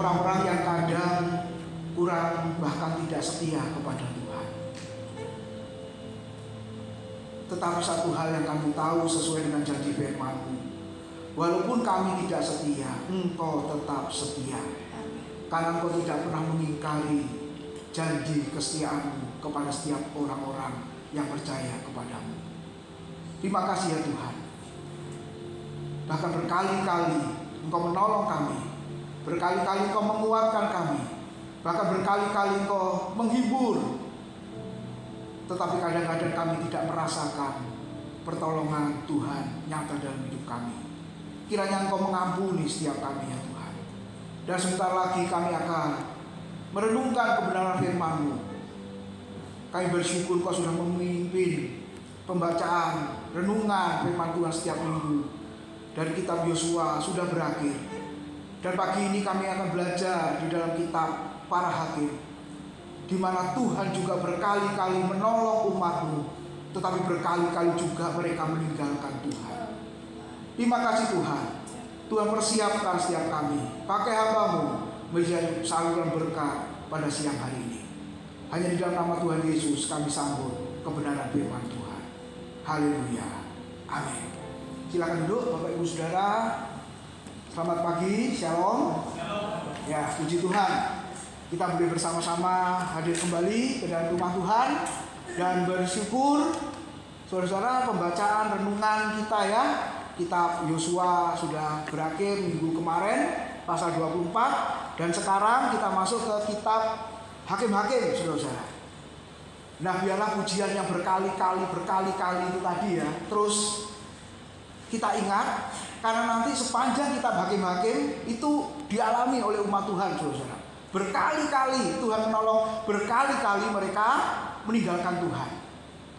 orang-orang yang kadang kurang bahkan tidak setia kepada Tuhan. Tetapi satu hal yang kami tahu sesuai dengan janji firman-Mu, walaupun kami tidak setia, Engkau tetap setia. Karena Engkau tidak pernah mengingkari janji kesetiaan-Mu kepada setiap orang-orang yang percaya kepadamu. Terima kasih ya Tuhan. Bahkan berkali-kali Engkau menolong kami, berkali-kali Engkau menguatkan kami, bahkan berkali-kali Engkau menghibur. Tetapi kadang-kadang kami tidak merasakan pertolongan Tuhan nyata dalam hidup kami. Kiranya Engkau mengampuni setiap kami ya Tuhan. Dan sebentar lagi kami akan merenungkan kebenaran firman-Mu. Kami bersyukur Kau sudah memimpin pembacaan renungan firman Tuhan setiap minggu. Dan kitab Yosua sudah berakhir. Dan pagi ini kami akan belajar di dalam kitab para hakim, di mana Tuhan juga berkali-kali menolong umat-Mu, tetapi berkali-kali juga mereka meninggalkan Tuhan. Terima kasih Tuhan. Tuhan persiapkan setiap kami, pakai hamba-Mu menjadi saluran berkat pada siang hari ini. Hanya di dalam nama Tuhan Yesus kami sambut kebenaran firman Tuhan. Haleluya. Amin. Silakan duduk Bapak Ibu Saudara. Selamat pagi, Shalom. Ya, puji Tuhan. Kita boleh bersama-sama hadir kembali ke dalam rumah Tuhan dan bersyukur saudara-saudara pembacaan renungan kita ya. Kitab Yosua sudah berakhir minggu kemarin pasal 24 dan sekarang kita masuk ke kitab Hakim-Hakim saudara-saudara. Nah, biarlah pujian yang berkali-kali itu tadi ya terus kita ingat, karena nanti sepanjang kitab Hakim-Hakim itu dialami oleh umat Tuhan saudara. Berkali-kali Tuhan menolong, berkali-kali mereka meninggalkan Tuhan.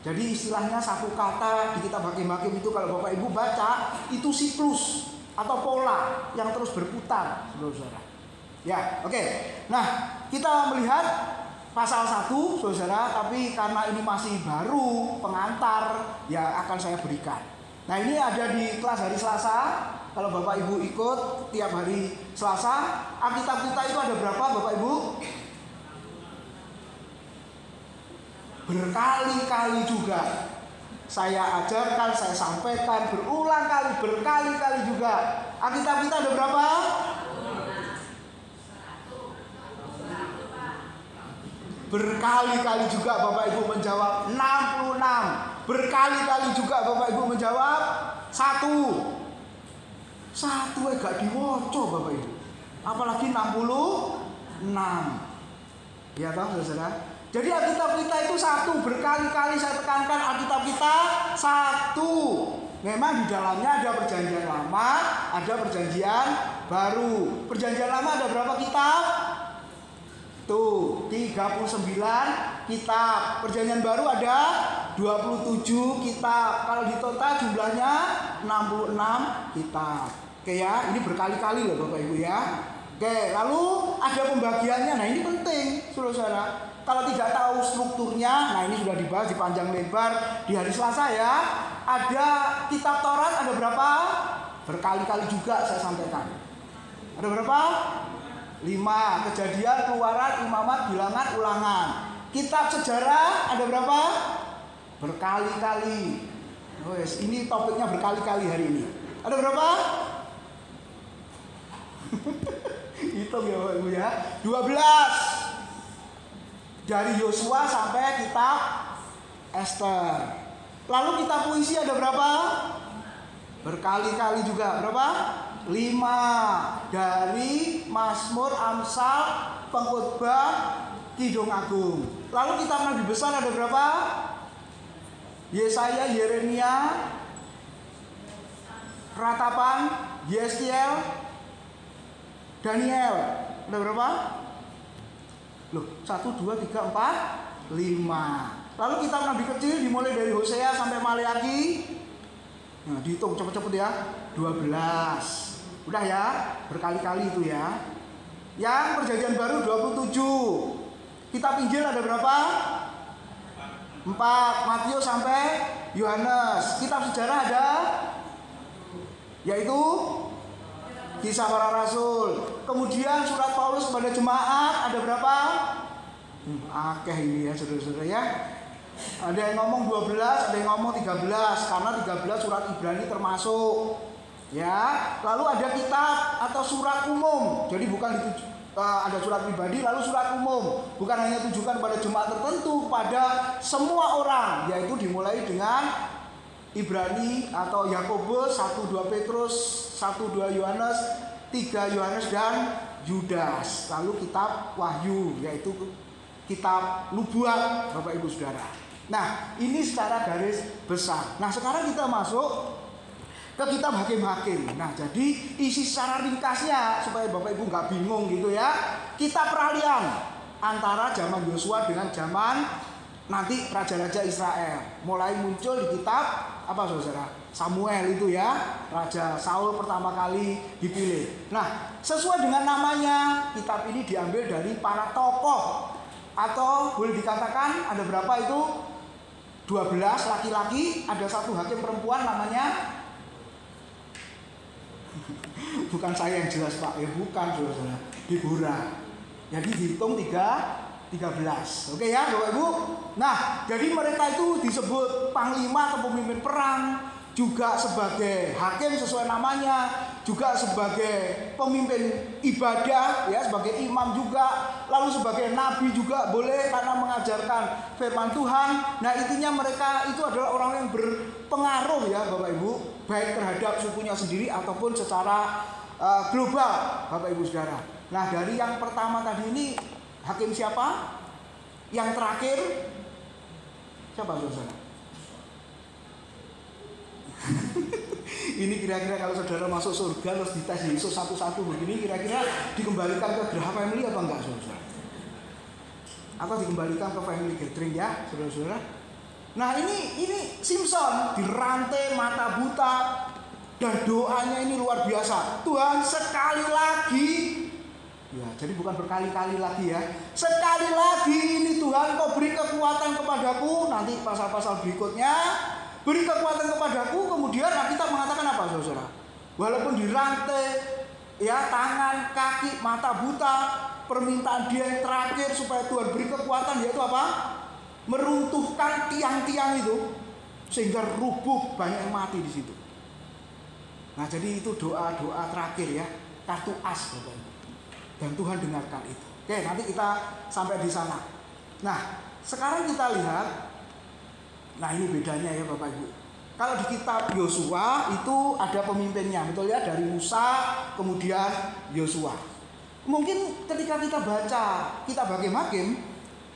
Jadi istilahnya satu kata di kitab Hakim-Hakim itu kalau Bapak Ibu baca itu siklus atau pola yang terus berputar saudara. Ya, oke. Nah, kita melihat pasal 1 saudara, tapi karena ini masih baru pengantar ya akan saya berikan. Nah, ini ada di kelas hari Selasa. Kalau Bapak Ibu ikut tiap hari Selasa, Alkitab kita itu ada berapa Bapak Ibu? Berkali-kali juga saya ajarkan, saya sampaikan berulang kali, berkali-kali juga. Alkitab kita ada berapa? Berkali-kali juga Bapak Ibu menjawab 66. Berkali-kali juga Bapak Ibu menjawab 1. 1 gak diwoco Bapak Ibu. Apalagi 66. Ya toh saudara. Jadi Alkitab kita itu 1. Berkali-kali saya tekankan Alkitab kita 1. Memang di dalamnya ada perjanjian lama, ada perjanjian baru. Perjanjian lama ada berapa kitab? Tuh, 39 kitab. Perjanjian baru ada 27 kitab. Kalau di total jumlahnya 66 kitab. Oke ya, ini berkali-kali loh Bapak Ibu ya. Oke, lalu ada pembagiannya. Nah, ini penting, saudara-saudara. Kalau tidak tahu strukturnya, nah ini sudah dibahas di panjang lebar di hari Selasa ya. Ada kitab Taurat ada berapa? Berkali-kali juga saya sampaikan. Ada berapa? 5. Kejadian, Keluaran, Imamat, Bilangan, Ulangan. Kitab sejarah ada berapa? Berkali-kali. Oh yes, ini topiknya berkali-kali hari ini. Ada berapa? Hitung ya Bapak Ibu ya. 12. Dari Yosua sampai kitab Esther. Lalu kitab puisi ada berapa? Berkali-kali juga. Berapa? 5. Dari Mazmur, Amsal, Pengkhotbah, Kidung Agung. Lalu kitab Nabi besar ada berapa? Yesaya, Yeremia, Ratapan, Yeskiel, Daniel. Ada berapa? Loh, 1, 2, 3, 4, 5. Lalu kitab Nabi kecil dimulai dari Hosea sampai Maleaki. Nah, dihitung cepet-cepet ya. 12. Udah ya, berkali-kali itu ya. Yang perjanjian baru 27. Kitab Injil ada berapa? 4. Matius sampai Yohanes. Kitab sejarah ada yaitu Kisah Para Rasul. Kemudian surat Paulus kepada jemaat ada berapa? Akeh ini ya saudara-saudara ya. Ada yang ngomong 12, ada yang ngomong 13, karena 13 surat Ibrani termasuk. Ya, lalu ada kitab atau surat umum. Jadi bukan ada surat pribadi lalu surat umum. Bukan hanya ditujukan pada jemaat tertentu, pada semua orang, yaitu dimulai dengan Ibrani atau Yakobus, 1-2 Petrus, 1-2 Yohanes, 3 Yohanes dan Yudas. Lalu kitab Wahyu, yaitu kitab nubuat, Bapak Ibu Saudara. Nah, ini secara garis besar. Nah, sekarang kita masuk ke kitab Hakim-Hakim. Nah, jadi isi secara ringkasnya supaya Bapak Ibu nggak bingung gitu ya. Kitab peralihan antara zaman Yosua dengan zaman nanti raja-raja Israel. Mulai muncul di kitab apa saudara? Samuel itu ya, Raja Saul pertama kali dipilih. Nah, sesuai dengan namanya, kitab ini diambil dari para tokoh, atau boleh dikatakan ada berapa itu? 12 laki-laki, ada 1 hakim perempuan namanya bukan saya yang jelas Pak, ya bukan saudara, Deborah. Jadi dihitung 13. Oke ya Bapak Ibu. Nah, jadi mereka itu disebut panglima atau pemimpin perang, juga sebagai hakim sesuai namanya, juga sebagai pemimpin ibadah ya, sebagai imam juga, lalu sebagai nabi juga boleh karena mengajarkan firman Tuhan. Nah, intinya mereka itu adalah orang yang berpengaruh ya Bapak Ibu, baik terhadap sukunya sendiri ataupun secara global Bapak Ibu Saudara. Nah, dari yang pertama tadi ini hakim siapa? Yang terakhir siapa saudara? Ini kira-kira kalau saudara masuk surga terus dites Yesus satu-satu begini, kira-kira dikembalikan ke Graha Family apa enggak saudara? Atau dikembalikan ke family gathering ya saudara-saudara? Nah, ini Simpson dirantai, mata buta, dan doanya ini luar biasa. Tuhan, sekali lagi, ya, jadi bukan berkali-kali lagi ya. Sekali lagi ini Tuhan, kau beri kekuatan kepadaku. Nanti pasal-pasal berikutnya, beri kekuatan kepadaku. Kemudian kita mengatakan apa saudara? Walaupun dirantai, ya, tangan, kaki, mata buta, permintaan dia yang terakhir supaya Tuhan beri kekuatan, yaitu apa? Meruntuhkan tiang-tiang itu sehingga rubuh, banyak yang mati di situ. Nah, jadi itu doa-doa terakhir ya, kartu as Bapak Ibu. Dan Tuhan dengarkan itu. Oke, nanti kita sampai di sana. Nah, sekarang kita lihat. Nah, ini bedanya ya Bapak Ibu. Kalau di kitab Yosua itu ada pemimpinnya, betul ya, dari Musa kemudian Yosua. Mungkin ketika kita baca kitab Hakim-Hakim,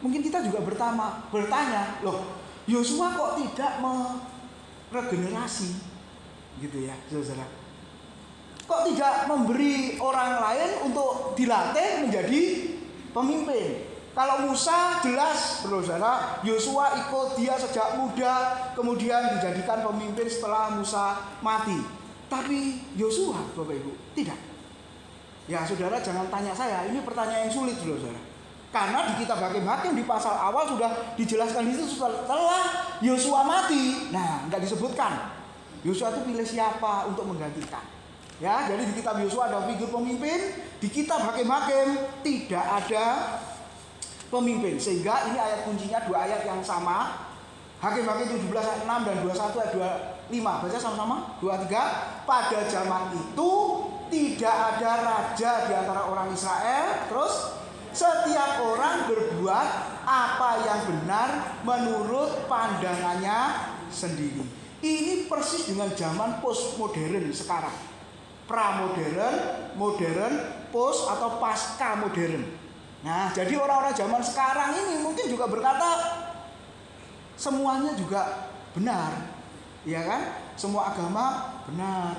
mungkin kita juga bertanya, loh, Yosua kok tidak meregenerasi, gitu ya, saudara? Kok tidak memberi orang lain untuk dilatih menjadi pemimpin? Kalau Musa jelas, saudara, Yosua ikut dia sejak muda, kemudian dijadikan pemimpin setelah Musa mati. Tapi Yosua, Bapak Ibu, tidak. Ya, saudara, jangan tanya saya, ini pertanyaan yang sulit, saudara. Karena di kitab Hakim-Hakim di pasal awal sudah dijelaskan itu setelah Yosua mati. Nah, nggak disebutkan Yosua itu pilih siapa untuk menggantikan. Ya, jadi di kitab Yosua ada figur pemimpin, di kitab Hakim-Hakim tidak ada pemimpin. Sehingga ini ayat kuncinya, 2 ayat yang sama. Hakim-Hakim 17 ayat 6 dan 21 ayat 25. Baca sama-sama. 23. Pada zaman itu tidak ada raja di antara orang Israel. Terus setiap orang berbuat apa yang benar menurut pandangannya sendiri. Ini persis dengan zaman postmodern sekarang. Pramodern, modern, post atau pasca modern. Nah, jadi orang-orang zaman sekarang ini mungkin juga berkata semuanya juga benar. Ya kan? Semua agama benar.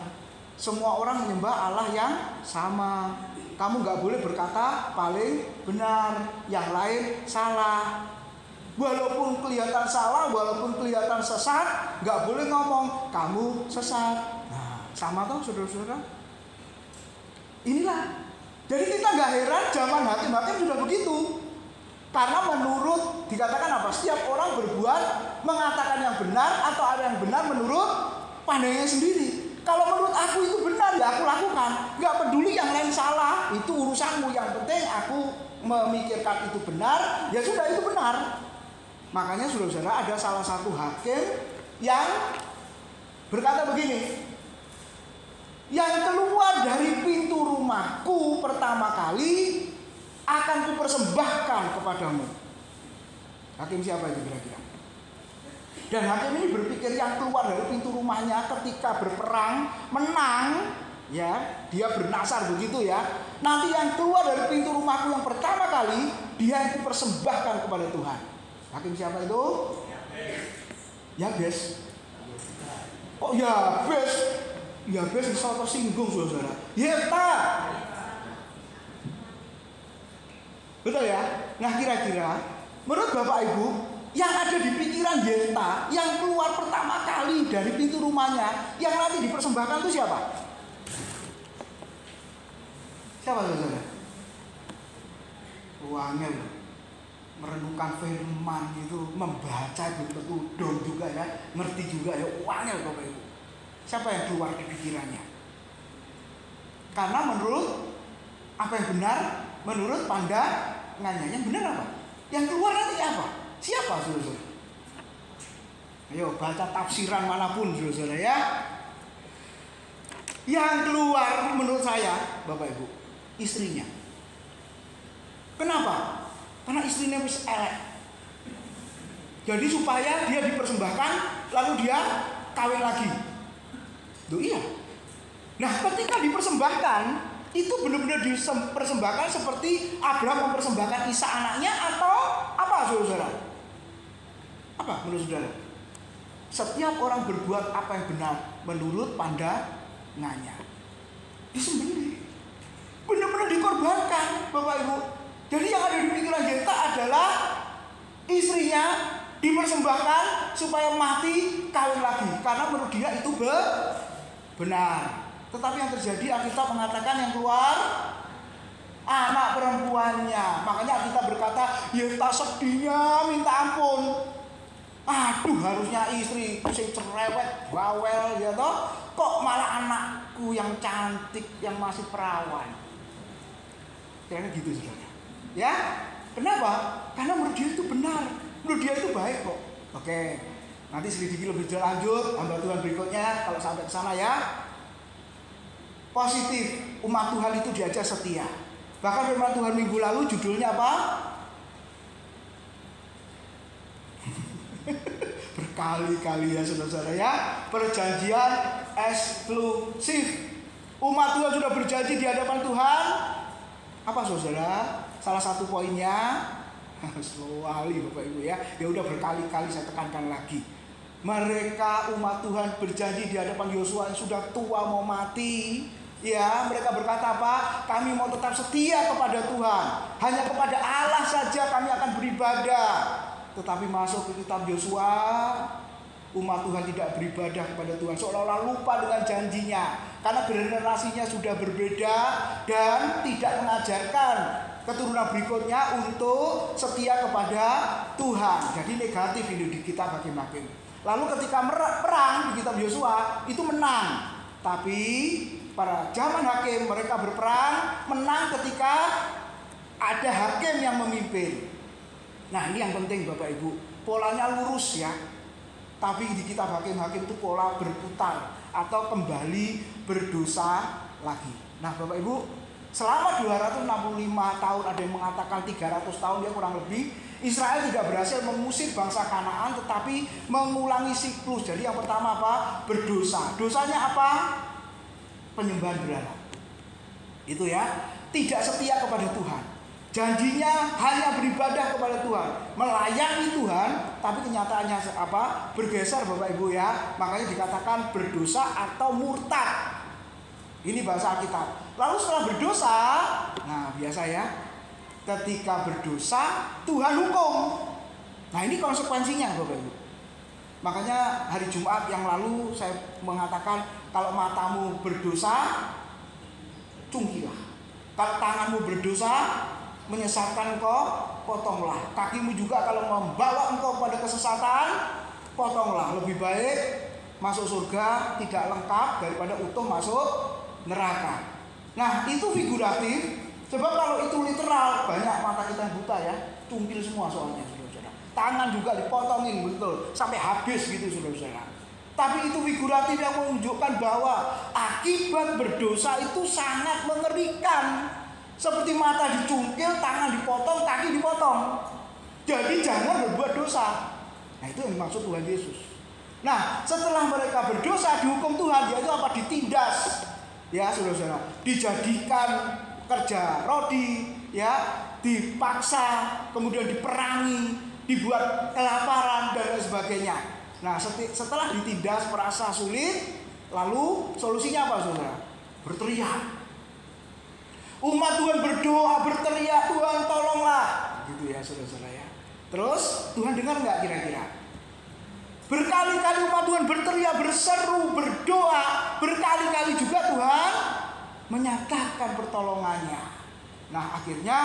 Semua orang menyembah Allah yang sama. Kamu nggak boleh berkata paling benar, yang lain salah. Walaupun kelihatan salah, walaupun kelihatan sesat, nggak boleh ngomong kamu sesat. Nah, sama toh saudara-saudara. Inilah. Jadi kita nggak heran zaman hakim-hakim sudah begitu. Karena menurut dikatakan apa? Setiap orang berbuat mengatakan yang benar atau ada yang benar menurut pandangannya sendiri. Kalau menurut aku itu benar, ya aku lakukan. Nggak peduli yang lain salah, itu urusanmu. Yang penting aku memikirkan itu benar, ya sudah itu benar. Makanya saudara-saudara, ada salah satu hakim yang berkata begini, yang keluar dari pintu rumahku pertama kali akan kupersembahkan kepadamu. Hakim siapa itu kira-kira? Dan hakim ini berpikir yang keluar dari pintu rumahnya ketika berperang menang, ya, dia bernasar begitu ya. Nanti yang keluar dari pintu rumahku yang pertama kali, dia yang kupersembahkan kepada Tuhan. Hakim siapa itu? Yabes. Oh Yabes. Yabes bisa tersinggung saudara. Yefta. Betul ya? Nah kira-kira menurut Bapak Ibu, yang ada di pikiran Yefta, yang keluar pertama kali dari pintu rumahnya, yang nanti dipersembahkan itu siapa? Siapa saudara? Wangel. Merenungkan firman itu, membaca betul dong juga ya, ngerti juga ya, wangel Bapak Ibu. Siapa yang keluar di pikirannya? Karena menurut apa yang benar, menurut pandangannya yang benar apa? Yang keluar nanti apa? Siapa saudara? Ayo baca tafsiran manapun saudara ya. Yang keluar menurut saya Bapak Ibu, istrinya. Kenapa? Karena istrinya wis elek. Jadi supaya dia dipersembahkan, lalu dia kawin lagi. Loh iya. Nah ketika dipersembahkan, itu benar-benar dipersembahkan seperti Abraham mempersembahkan Ishak anaknya, atau apa saudara? Apa menurut saudara? Setiap orang berbuat apa yang benar menurut pandangannya, disembelih, benar-benar dikorbankan Bapak Ibu. Jadi yang ada di pikiran Yefta adalah istrinya dipersembahkan supaya mati kawin lagi, karena menurut dia itu benar. Tetapi yang terjadi, Alkitab mengatakan yang keluar anak perempuannya. Makanya kita berkata Yefta sedihnya minta ampun. Aduh, harusnya istri sing cerewet, bawel ya toh, kok malah anakku yang cantik, yang masih perawan. Kayaknya gitu saudara. Ya, kenapa? Karena menurut dia itu benar, menurut dia itu baik kok. Oke, nanti selidiki lebih lanjut hamba Tuhan berikutnya kalau sampai ke sana ya. Positif, umat Tuhan itu diajar setia. Bahkan firman Tuhan minggu lalu judulnya apa? Berkali-kali ya saudara-saudara ya, perjanjian eksklusif. Umat Tuhan sudah berjanji di hadapan Tuhan. Apa saudara? Salah satu poinnya, slow kali Bapak Ibu ya. Ya udah berkali-kali saya tekankan lagi. Mereka umat Tuhan berjanji di hadapan Yosua yang sudah tua mau mati. Ya, mereka berkata apa? Kami mau tetap setia kepada Tuhan. Hanya kepada Allah saja kami akan beribadah. Tetapi masuk ke kitab Yosua, umat Tuhan tidak beribadah kepada Tuhan, seolah-olah lupa dengan janjinya. Karena generasinya sudah berbeda dan tidak mengajarkan keturunan berikutnya untuk setia kepada Tuhan. Jadi negatif ini di kitab Hakim-Hakim. Lalu ketika perang di kitab Yosua itu menang. Tapi pada zaman hakim mereka berperang, menang ketika ada hakim yang memimpin. Nah ini yang penting Bapak Ibu, polanya lurus ya. Tapi di kitab Hakim-Hakim itu pola berputar atau kembali berdosa lagi. Nah Bapak Ibu, selama 265 tahun, ada yang mengatakan 300 tahun ya kurang lebih, Israel tidak berhasil mengusir bangsa Kanaan, tetapi mengulangi siklus. Jadi yang pertama apa? Berdosa. Dosanya apa? Penyembahan berhala. Itu ya, tidak setia kepada Tuhan. Janjinya hanya beribadah kepada Tuhan, melayani Tuhan, tapi kenyataannya apa? Bergeser Bapak Ibu ya. Makanya dikatakan berdosa atau murtad. Ini bahasa Alkitab. Lalu setelah berdosa, nah biasa ya, ketika berdosa Tuhan hukum. Nah ini konsekuensinya Bapak Ibu. Makanya hari Jumat yang lalu saya mengatakan, kalau matamu berdosa, cungkilah. Kalau tanganmu berdosa, menyesatkan engkau, potonglah. Kakimu juga kalau membawa engkau pada kesesatan, potonglah. Lebih baik masuk surga tidak lengkap daripada utuh masuk neraka. Nah, itu figuratif. Sebab kalau itu literal, banyak mata kita yang buta ya, cungkil semua soalnya, saudara-saudara. Tangan juga dipotongin betul sampai habis gitu, saudara-saudara. Tapi itu figuratif yang menunjukkan bahwa akibat berdosa itu sangat mengerikan. Seperti mata dicungkil, tangan dipotong, kaki dipotong. Jadi jangan berbuat dosa. Nah, itu yang dimaksud Tuhan Yesus. Nah, setelah mereka berdosa dihukum Tuhan, yaitu apa? Ditindas. Ya, saudara-saudara, dijadikan kerja rodi, ya, dipaksa, kemudian diperangi, dibuat kelaparan dan lain sebagainya. Nah, setelah ditindas merasa sulit, lalu solusinya apa, saudara? Berteriak. Umat Tuhan berdoa, berteriak, Tuhan tolonglah, gitu ya, saudara-saudara ya. Terus Tuhan dengar nggak kira-kira? Berkali-kali umat Tuhan berteriak, berseru, berdoa, berkali-kali juga Tuhan menyatakan pertolongannya. Nah, akhirnya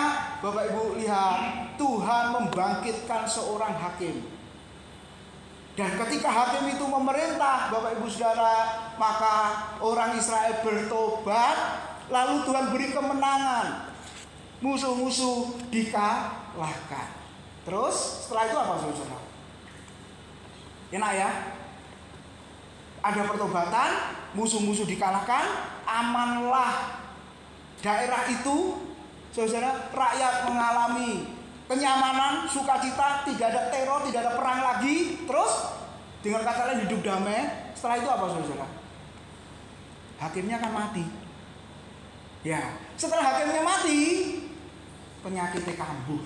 Bapak Ibu lihat, Tuhan membangkitkan seorang hakim. Dan ketika hakim itu memerintah, Bapak Ibu Saudara, maka orang Israel bertobat. Lalu Tuhan beri kemenangan, musuh-musuh dikalahkan. Terus setelah itu apa, saudara? Enak ya? Ada pertobatan, musuh-musuh dikalahkan, amanlah daerah itu, saudara. Rakyat mengalami kenyamanan, sukacita, tidak ada teror, tidak ada perang lagi. Terus dengan kata lain hidup damai. Setelah itu apa, saudara? Hakimnya akan mati. Ya, setelah hakimnya mati, penyakitnya kambuh.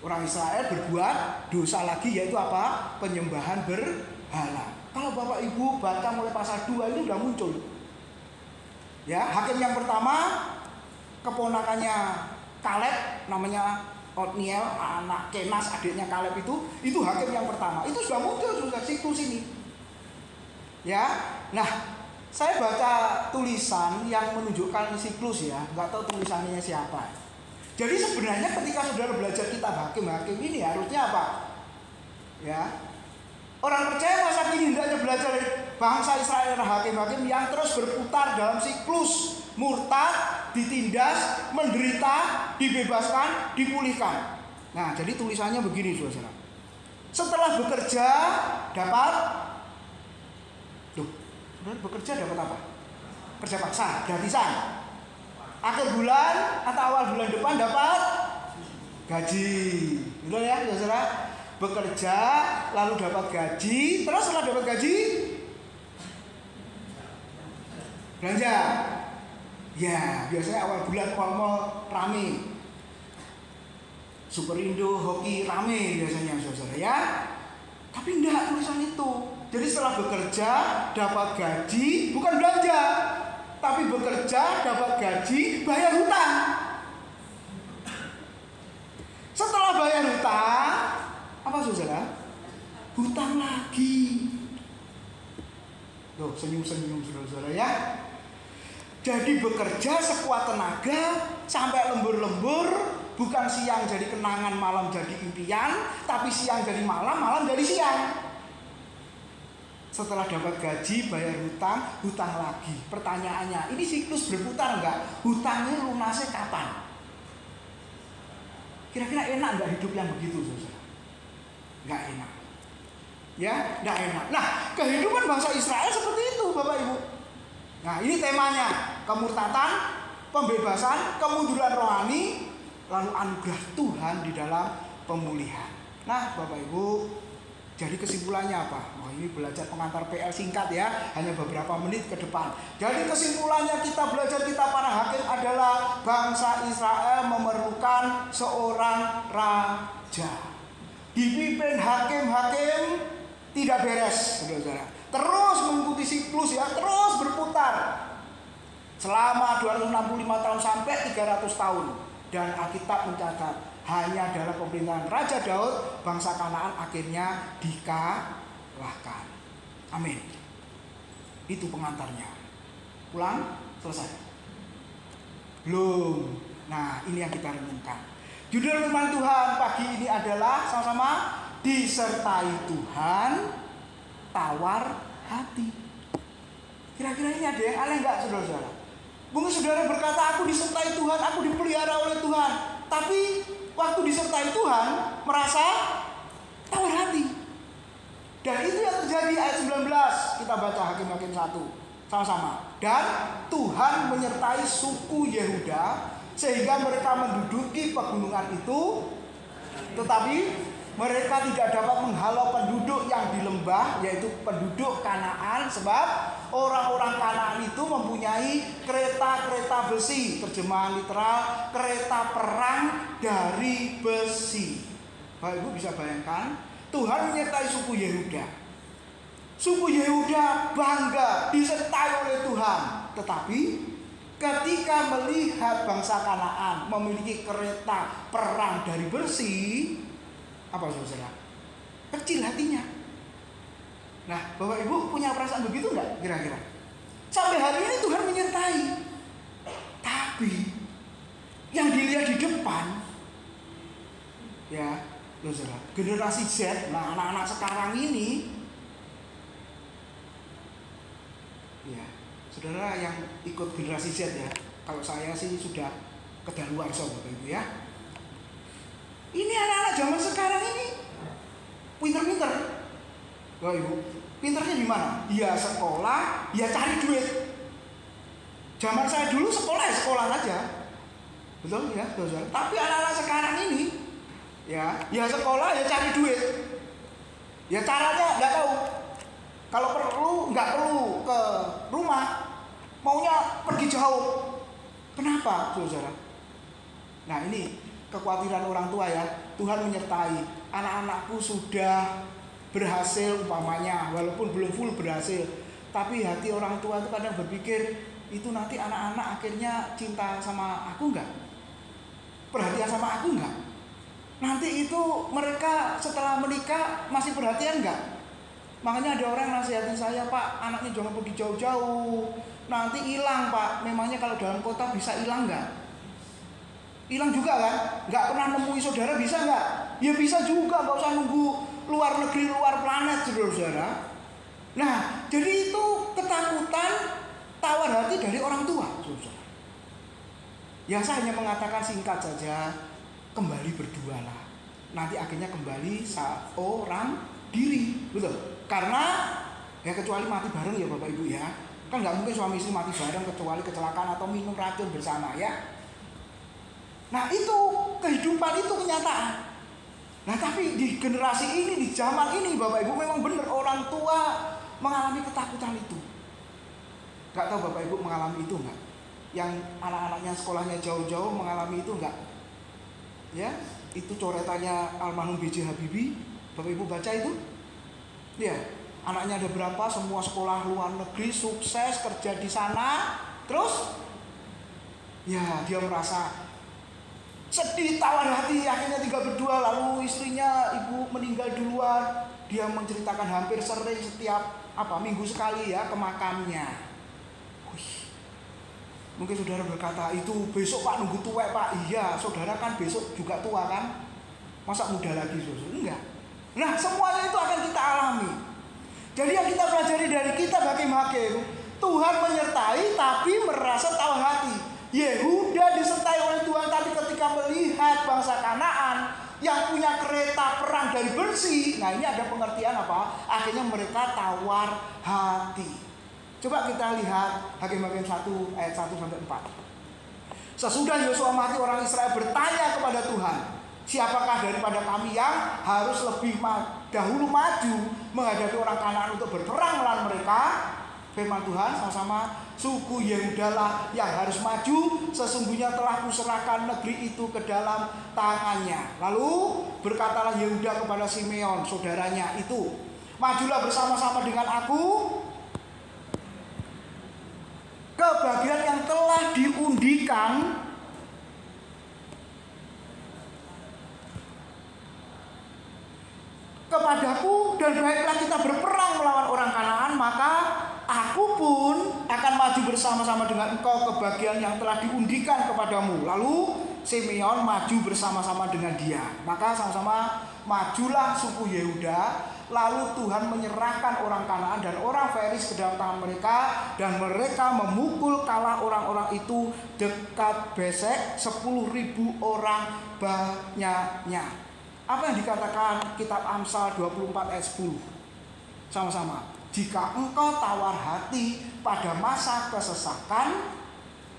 Orang Israel berbuat dosa lagi, yaitu apa? Penyembahan berhala. Kalau Bapak Ibu baca mulai pasal 2 ini udah muncul. Ya, hakim yang pertama keponakannya Kaleb, namanya Otniel, anak Kenas, adiknya Kaleb itu hakim yang pertama. Itu sudah muncul sudah siklus ini. Ya. Nah, saya baca tulisan yang menunjukkan siklus ya, nggak tahu tulisannya siapa. Jadi sebenarnya ketika saudara belajar kitab hakim-hakim ini harusnya apa? Ya, orang percaya masa kini hendaknya belajar dari bangsa Israel dan hakim-hakim yang terus berputar dalam siklus murtad, ditindas, menderita, dibebaskan, dipulihkan. Nah, jadi tulisannya begini, saudara. Setelah bekerja dapat bekerja dapat apa? Kerja paksa, gratisan. Akhir bulan atau awal bulan depan dapat gaji. Betul ya, saudara? Bekerja lalu dapat gaji, terus setelah dapat gaji belanja. Ya, biasanya awal bulan mal rame. Superindo, Hoki rame biasanya, saudara ya. Tapi enggak tulisan itu. Jadi setelah bekerja dapat gaji, bukan belanja, tapi bekerja dapat gaji, bayar hutang. Setelah bayar hutang, apa, saudara? Hutang lagi. Loh, senyum-senyum, saudara ya. Jadi bekerja sekuat tenaga sampai lembur-lembur, bukan siang jadi kenangan, malam jadi impian, tapi siang jadi malam, malam jadi siang. Setelah dapat gaji, bayar hutang, hutang lagi. Pertanyaannya, ini siklus berputar enggak? Hutangnya lunasnya kapan? Kira-kira enak enggak hidup yang begitu, saudara? Enggak enak. Ya, enggak enak. Nah, kehidupan bangsa Israel seperti itu, Bapak Ibu. Nah, ini temanya. Kemurtatan, pembebasan, kemunduran rohani, lalu anugerah Tuhan di dalam pemulihan. Nah, Bapak Ibu, jadi kesimpulannya apa? Oh, ini belajar pengantar PL singkat ya, hanya beberapa menit ke depan. Jadi kesimpulannya kita belajar kitab para hakim adalah bangsa Israel memerlukan seorang raja. Dipimpin hakim-hakim tidak beres, saudara. Terus mengikuti siklus ya, terus berputar selama 265 tahun sampai 300 tahun. Dan Alkitab mencatat hanya dalam pemerintahan Raja Daud bangsa Kanaan akhirnya dikalahkan. Amin. Itu pengantarnya. Pulang, selesai. Belum. Nah, ini yang kita renungkan. Judul firman Tuhan pagi ini adalah sama-sama disertai Tuhan tawar hati. Kira-kira ini ada yang aneh nggak, saudara-saudara? Mungkin saudara berkata, aku disertai Tuhan, aku dipelihara oleh Tuhan. Tapi waktu disertai Tuhan, merasa tawar hati. Dan itu yang terjadi ayat 19. Kita baca Hakim-Hakim 1 sama-sama. Dan Tuhan menyertai suku Yehuda sehingga mereka menduduki pegunungan itu, tetapi mereka tidak dapat menghalau penduduk yang di lembah, yaitu penduduk Kanaan, sebab orang-orang Kanaan itu mempunyai kereta-kereta besi. Terjemahan literal, kereta perang dari besi. Bapak Ibu bisa bayangkan, Tuhan menyertai suku Yehuda. Suku Yehuda bangga disertai oleh Tuhan. Tetapi ketika melihat bangsa Kanaan memiliki kereta perang dari besi, apa saudara? Kecil hatinya. Nah, Bapak Ibu punya perasaan begitu enggak kira-kira? Sampai hari ini Tuhan menyertai. Tapi yang dilihat di depan, ya, saudara, generasi Z, nah anak-anak sekarang ini, ya, saudara yang ikut generasi Z ya, kalau saya sih sudah kedaluarsa Bapak Ibu ya. Ini anak-anak zaman sekarang ini pinter-pinter. Bapak Ibu, pinternya di mana? Dia sekolah, dia cari duit. Zaman saya dulu sekolah ya sekolah aja. Betul ya, saudara. Tapi anak-anak sekarang ini ya sekolah ya cari duit. Ya caranya nggak tahu. Kalau perlu nggak perlu ke rumah, maunya pergi jauh. Kenapa, saudara? Nah ini kekhawatiran orang tua ya. Tuhan menyertai. Anak-anakku sudah berhasil umpamanya, walaupun belum full berhasil, tapi hati orang tua itu kadang berpikir, itu nanti anak-anak akhirnya cinta sama aku enggak? Perhatian sama aku enggak? Nanti itu mereka setelah menikah masih perhatian enggak? Makanya ada orang nasihatin saya, Pak, anaknya jangan pergi jauh-jauh, nanti hilang Pak. Memangnya kalau dalam kota bisa hilang enggak? Hilang juga kan? Enggak pernah nemui saudara bisa enggak? Ya bisa juga, enggak usah nunggu luar negeri, luar planet, saudara-saudara. Nah, jadi itu ketakutan tawar hati dari orang tua, saudara. Ya saya hanya mengatakan singkat saja, kembali berdualah. Nanti akhirnya kembali seorang diri, betul? Karena ya kecuali mati bareng ya Bapak Ibu ya. Kan nggak mungkin suami istri mati bareng kecuali kecelakaan atau minum racun bersama ya. Nah itu kehidupan, itu kenyataan. Nah tapi di generasi ini, di zaman ini Bapak Ibu memang benar orang tua mengalami ketakutan itu. Gak tahu Bapak Ibu mengalami itu enggak? Yang anak-anaknya sekolahnya jauh-jauh mengalami itu enggak? Ya, itu coretannya almarhum B.J. Habibie. Bapak Ibu baca itu? Ya, anaknya ada berapa, semua sekolah luar negeri, sukses, kerja di sana. Terus ya dia merasa sedih, tawar hati, akhirnya tinggal berdua. Lalu istrinya, ibu meninggal duluan. Dia menceritakan hampir sering setiap minggu sekali ya ke makamnya. Wih. Mungkin saudara berkata, itu besok Pak nunggu tua Pak. Iya, saudara kan besok juga tua kan? Masa muda lagi saudara? Enggak. Nah semuanya itu akan kita alami. Jadi yang kita pelajari dari kita hakim-hakim, Tuhan menyertai tapi merasa tawar hati. Yehuda disertai oleh Tuhan, tapi ketika melihat bangsa Kanaan yang punya kereta perang dari besi, nah ini ada pengertian apa? Akhirnya mereka tawar hati. Coba kita lihat Hakim-Hakim 1 ayat 1 sampai 4. Sesudah Yosua mati, orang Israel bertanya kepada Tuhan, siapakah daripada kami yang harus lebih dahulu maju menghadapi orang Kanaan untuk berperang melawan mereka? Firman Tuhan sama-sama, suku Yehudalah yang harus maju, sesungguhnya telah kuserahkan negeri itu ke dalam tangannya. Lalu berkatalah Yehuda kepada Simeon, saudaranya itu, majulah bersama-sama dengan aku ke bagian yang telah diundikan kepadaku, dan baiklah kita berperang melawan orang Kanaan, maka aku pun akan maju bersama-sama dengan engkau ke bagian yang telah diundikan kepadamu. Lalu Simeon maju bersama-sama dengan dia. Maka sama-sama majulah suku Yehuda Lalu Tuhan menyerahkan orang Kanaan dan orang Feris ke dalam tangan mereka, dan mereka memukul kalah orang-orang itu dekat Besek, 10.000 orang banyaknya. Apa yang dikatakan kitab Amsal 24 ayat 10? Sama-sama. Jika engkau tawar hati pada masa kesesakan,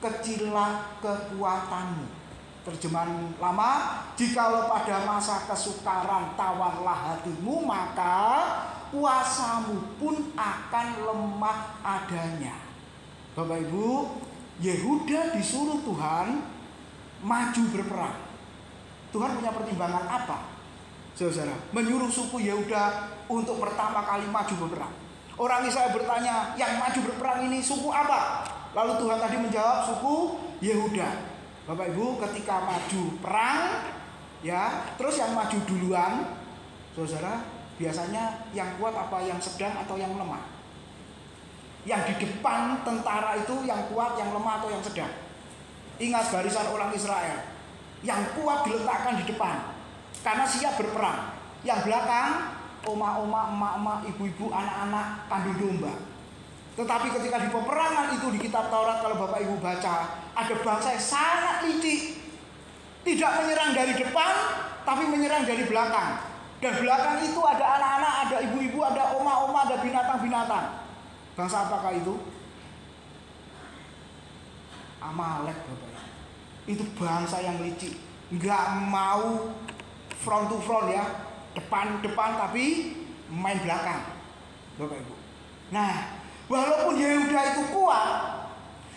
kecillah kekuatanmu. Terjemahan lama, jikalau pada masa kesukaran tawarlah hatimu, maka kuasamu pun akan lemah adanya. Bapak Ibu, Yehuda disuruh Tuhan maju berperang. Tuhan punya pertimbangan apa? Saudara, menyuruh suku Yehuda untuk pertama kali maju berperang. Orang Israel bertanya, yang maju berperang ini suku apa? Lalu Tuhan tadi menjawab, suku Yehuda. Bapak Ibu, ketika maju perang, ya, terus yang maju duluan, saudara, biasanya yang kuat apa yang sedang atau yang lemah? Yang di depan tentara itu yang kuat, yang lemah atau yang sedang? Ingat barisan orang Israel, yang kuat diletakkan di depan karena siap berperang. Yang belakang, oma-oma, emak-emak, ibu-ibu, anak-anak, kambing domba. Tetapi ketika di peperangan itu di kitab Taurat, kalau Bapak Ibu baca, ada bangsa yang sangat licik. Tidak menyerang dari depan, tapi menyerang dari belakang. Dan belakang itu ada anak-anak, ada ibu-ibu, ada oma-oma, ada binatang-binatang. Bangsa apakah itu? Amalek, Bapak Ibu. Itu bangsa yang licik. Nggak mau front to front ya, depan-depan tapi main belakang, Bapak Ibu. Nah, walaupun Yehuda itu kuat,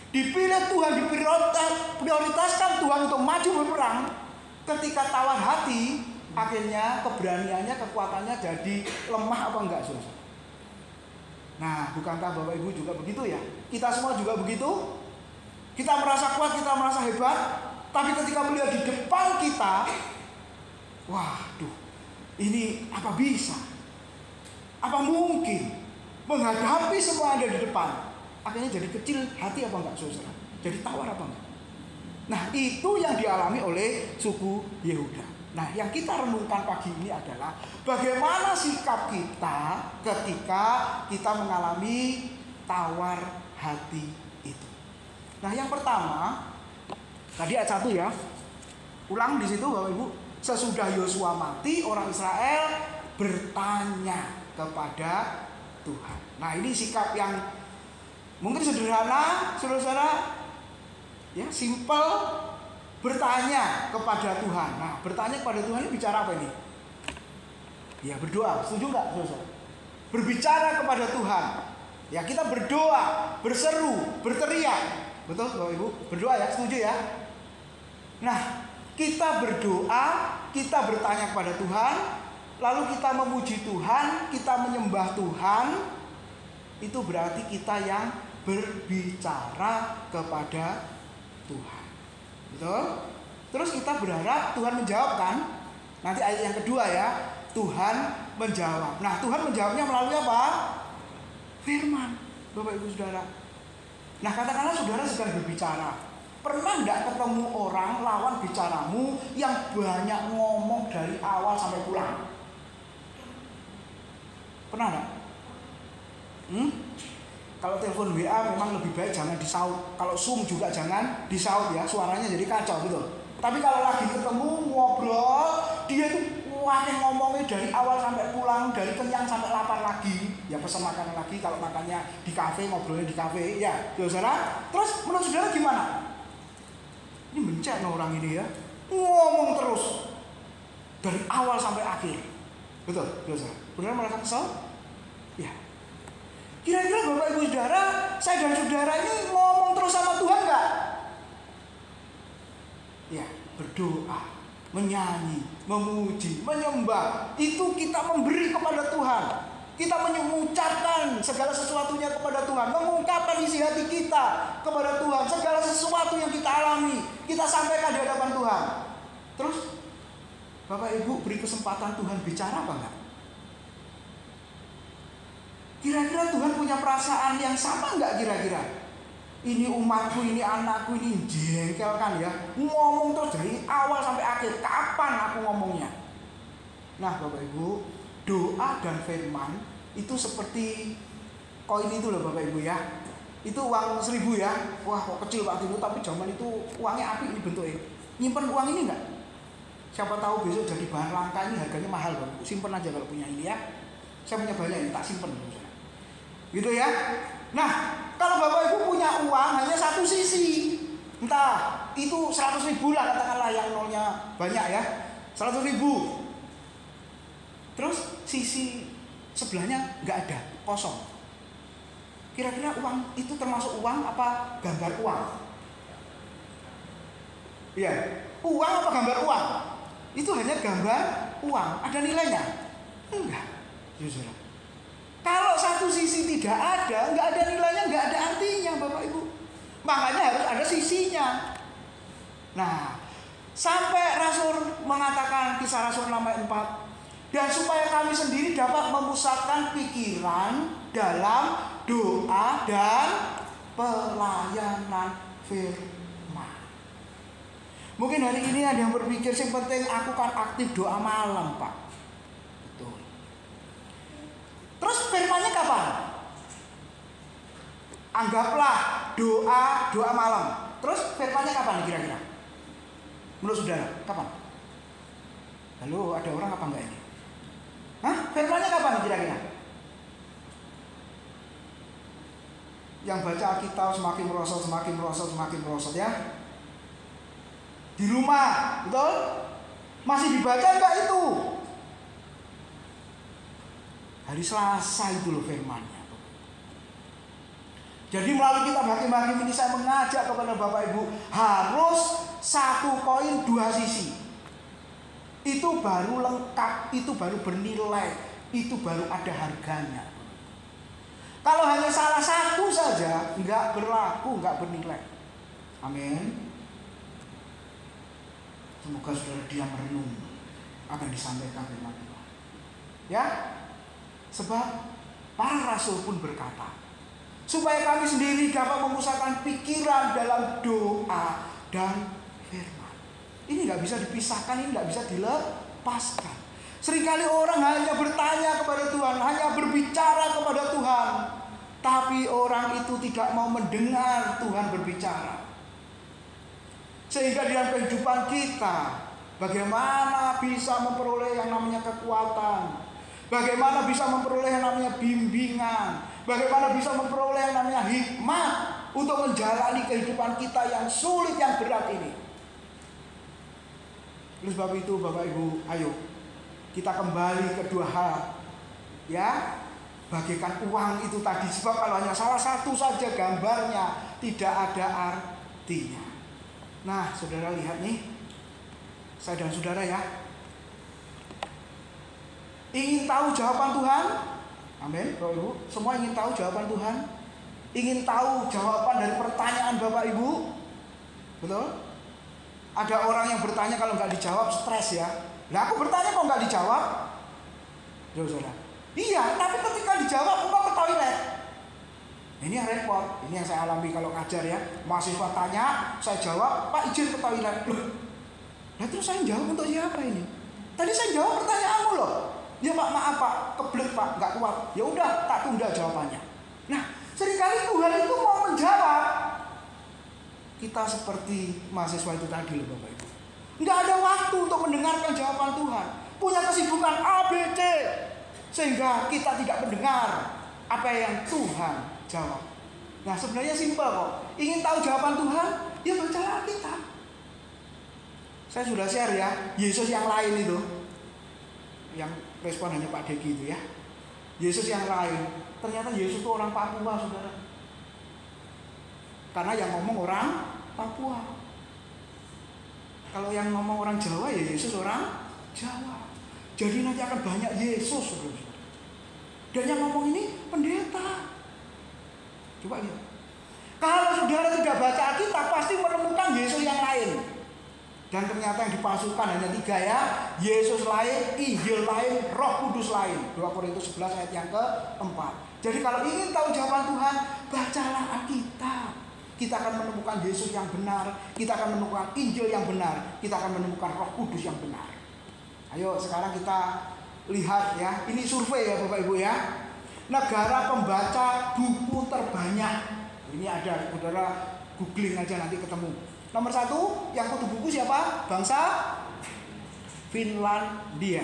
dipilih Tuhan, diprioritaskan Tuhan untuk maju berperang, ketika tawar hati, akhirnya keberaniannya, kekuatannya jadi lemah apa enggak, saudara? Nah, bukankah Bapak Ibu juga begitu ya? Kita semua juga begitu. Kita merasa kuat, kita merasa hebat, tapi ketika melihat di depan kita, waduh, ini apa bisa? Apa mungkin menghadapi semua yang ada di depan? Akhirnya jadi kecil hati apa enggak, saudara? Jadi tawar apa enggak? Nah, itu yang dialami oleh suku Yehuda. Nah, yang kita renungkan pagi ini adalah bagaimana sikap kita ketika kita mengalami tawar hati itu. Nah, yang pertama, tadi ayat 1 ya. Ulang di situ Bapak Ibu. Sesudah Yosua mati, orang Israel bertanya kepada Tuhan. Nah, ini sikap yang mungkin sederhana, saudara-saudara, ya, simpel, bertanya kepada Tuhan. Nah, bertanya kepada Tuhan ini bicara apa ini? Ya, berdoa. Setuju nggak, saudara? Berbicara kepada Tuhan. Ya, kita berdoa, berseru, berteriak. Betul, Bapak Ibu? Berdoa ya, setuju ya? Nah, kita berdoa, kita bertanya kepada Tuhan, lalu kita memuji Tuhan, kita menyembah Tuhan. Itu berarti kita yang berbicara kepada Tuhan. Betul? Terus kita berharap Tuhan menjawab kan? Nanti ayat yang kedua ya, Tuhan menjawab. Nah, Tuhan menjawabnya melalui apa? Firman, Bapak Ibu Saudara. Nah, katakanlah saudara sedang berbicara. Pernah enggak ketemu orang lawan bicaramu yang banyak ngomong dari awal sampai pulang? Pernah enggak? Kalau telepon WA memang lebih baik jangan disaut. Kalau Zoom juga jangan disaut ya, suaranya jadi kacau gitu. Tapi kalau lagi ketemu ngobrol, dia itu ngomongnya dari awal sampai pulang, dari kenyang sampai lapar lagi. Ya pesan makanan lagi, kalau makannya di kafe, ngobrolnya di kafe, ya, saudara. Terus menurut saudara gimana? Ini mencet orang ini ya, ngomong terus dari awal sampai akhir. Betul, saudara. Benar merasa kesal? Ya. Kira-kira Bapak Ibu Saudara, saya dan saudara ini ngomong terus sama Tuhan nggak? Ya, berdoa, menyanyi, memuji, menyembah. Itu kita memberi kepada Tuhan. Kita mengucapkan segala sesuatunya kepada Tuhan, mengungkapkan isi hati kita kepada Tuhan, segala sesuatu yang kita alami, kita sampaikan di hadapan Tuhan. Terus Bapak Ibu beri kesempatan Tuhan bicara apa enggak? Kira-kira Tuhan punya perasaan yang sama enggak kira-kira? Ini umatku, ini anakku, ini jengkel kan ya, ngomong terus dari awal sampai akhir. Kapan aku ngomongnya? Nah Bapak Ibu, doa dan firman itu seperti koin itu loh Bapak Ibu ya. Itu uang 1.000 ya. Wah kok kecil Pak Tino, tapi zaman itu uangnya api ini bentuknya. Nyimpen uang ini enggak? Siapa tahu besok jadi bahan langka, ini harganya mahal Bapak Ibu. Simpen aja kalau punya ini ya. Saya punya banyak ini, tak simpen. Gitu ya. Nah, kalau Bapak Ibu punya uang hanya satu sisi, entah itu 100.000 lah katakanlah, yang nolnya banyak ya, 100.000. Terus sisi sebelahnya nggak ada, kosong. Kira-kira uang itu termasuk uang apa gambar uang? Iya, uang apa gambar uang? Itu hanya gambar uang, ada nilainya? Enggak, jujur. Kalau satu sisi tidak ada, nggak ada nilainya, nggak ada artinya Bapak Ibu. Makanya harus ada sisinya. Nah, sampai Rasul mengatakan, Kisah Rasul 6 ayat 4, dan supaya kami sendiri dapat memusatkan pikiran dalam doa dan pelayanan firman. Mungkin hari ini ada yang berpikir, yang penting aku kan aktif doa malam Pak. Betul. Terus firmannya kapan? Anggaplah doa malam. Terus firmannya kapan kira-kira? Menurut saudara, kapan? Lalu ada orang apa enggak ini? Hah? Firmannya kapan kira-kira? Yang baca Alkitab semakin merosot ya. Di rumah, betul? Masih dibaca enggak itu? Hari Selasa itu loh firmannya. Jadi melalui kitab Hakim-Hakim ini saya mengajak kepada Bapak Ibu, harus satu koin dua sisi. Itu baru lengkap, itu baru bernilai, itu baru ada harganya. Kalau hanya salah satu saja, enggak berlaku, enggak bernilai. Amin. Semoga saudara diam merenung akan disampaikan firman Tuhan. Ya, sebab para rasul pun berkata, supaya kami sendiri dapat memusatkan pikiran dalam doa dan firman. Ini nggak bisa dipisahkan, ini nggak bisa dilepaskan. Seringkali orang hanya bertanya kepada Tuhan, hanya berbicara kepada Tuhan, tapi orang itu tidak mau mendengar Tuhan berbicara. Sehingga di dalam kehidupan kita, bagaimana bisa memperoleh yang namanya kekuatan, bagaimana bisa memperoleh yang namanya bimbingan, bagaimana bisa memperoleh yang namanya hikmat untuk menjalani kehidupan kita yang sulit, yang berat ini. Oleh sebab itu Bapak Ibu, ayo kita kembali ke dua hal. Ya, bagikan uang itu tadi. Sebab kalau hanya salah satu saja gambarnya, tidak ada artinya. Nah, saudara lihat nih, saya dan saudara ya, ingin tahu jawaban Tuhan? Amin, Bapak Ibu. Semua ingin tahu jawaban Tuhan? Ingin tahu jawaban dari pertanyaan Bapak Ibu? Betul? Ada orang yang bertanya kalau nggak dijawab stres ya. Nah, aku bertanya kok nggak dijawab? Saudara. Iya, tapi ketika dijawab engkau ke toilet. Ini yang repot. Ini yang saya alami kalau ngajar ya. Mahasiswa tanya, saya jawab, Pak izin ke toilet. Loh, nah terus saya jawab untuk siapa ini? Tadi saya jawab pertanyaanmu loh. Ya Pak, maaf Pak, kebelet Pak, nggak kuat. Ya udah, tak tunda jawabannya. Nah, seringkali Tuhan itu mau menjawab. Kita seperti mahasiswa itu tadi loh Bapak Ibu. Nggak ada waktu untuk mendengarkan jawaban Tuhan. Punya kesibukan A, B, C. Sehingga kita tidak mendengar apa yang Tuhan jawab. Nah sebenarnya simpel kok. Ingin tahu jawaban Tuhan? Ya baca Alkitab. Saya sudah share ya, Yesus yang lain itu. Yang respon hanya Pak Deki itu ya. Yesus yang lain. Ternyata Yesus itu orang Papua, saudara. Karena yang ngomong orang Papua. Kalau yang ngomong orang Jawa ya Yesus orang Jawa. Jadi nanti akan banyak Yesus, saudara. Dan yang ngomong ini pendeta. Coba lihat. Kalau saudara tidak baca Alkitab pasti menemukan Yesus yang lain. Dan ternyata yang dipalsukan hanya 3 ya. Yesus lain, Injil lain, Roh Kudus lain. 2 Korintus 11 ayat yang ke-4. Jadi kalau ingin tahu jawaban Tuhan, bacalah Alkitab. Kita akan menemukan Yesus yang benar, kita akan menemukan Injil yang benar, kita akan menemukan Roh Kudus yang benar. Ayo sekarang kita lihat ya, ini survei ya Bapak Ibu ya. Negara pembaca buku terbanyak. Ini ada, saudara googling aja nanti ketemu. Nomor 1 yang kutu buku siapa? Bangsa Finlandia.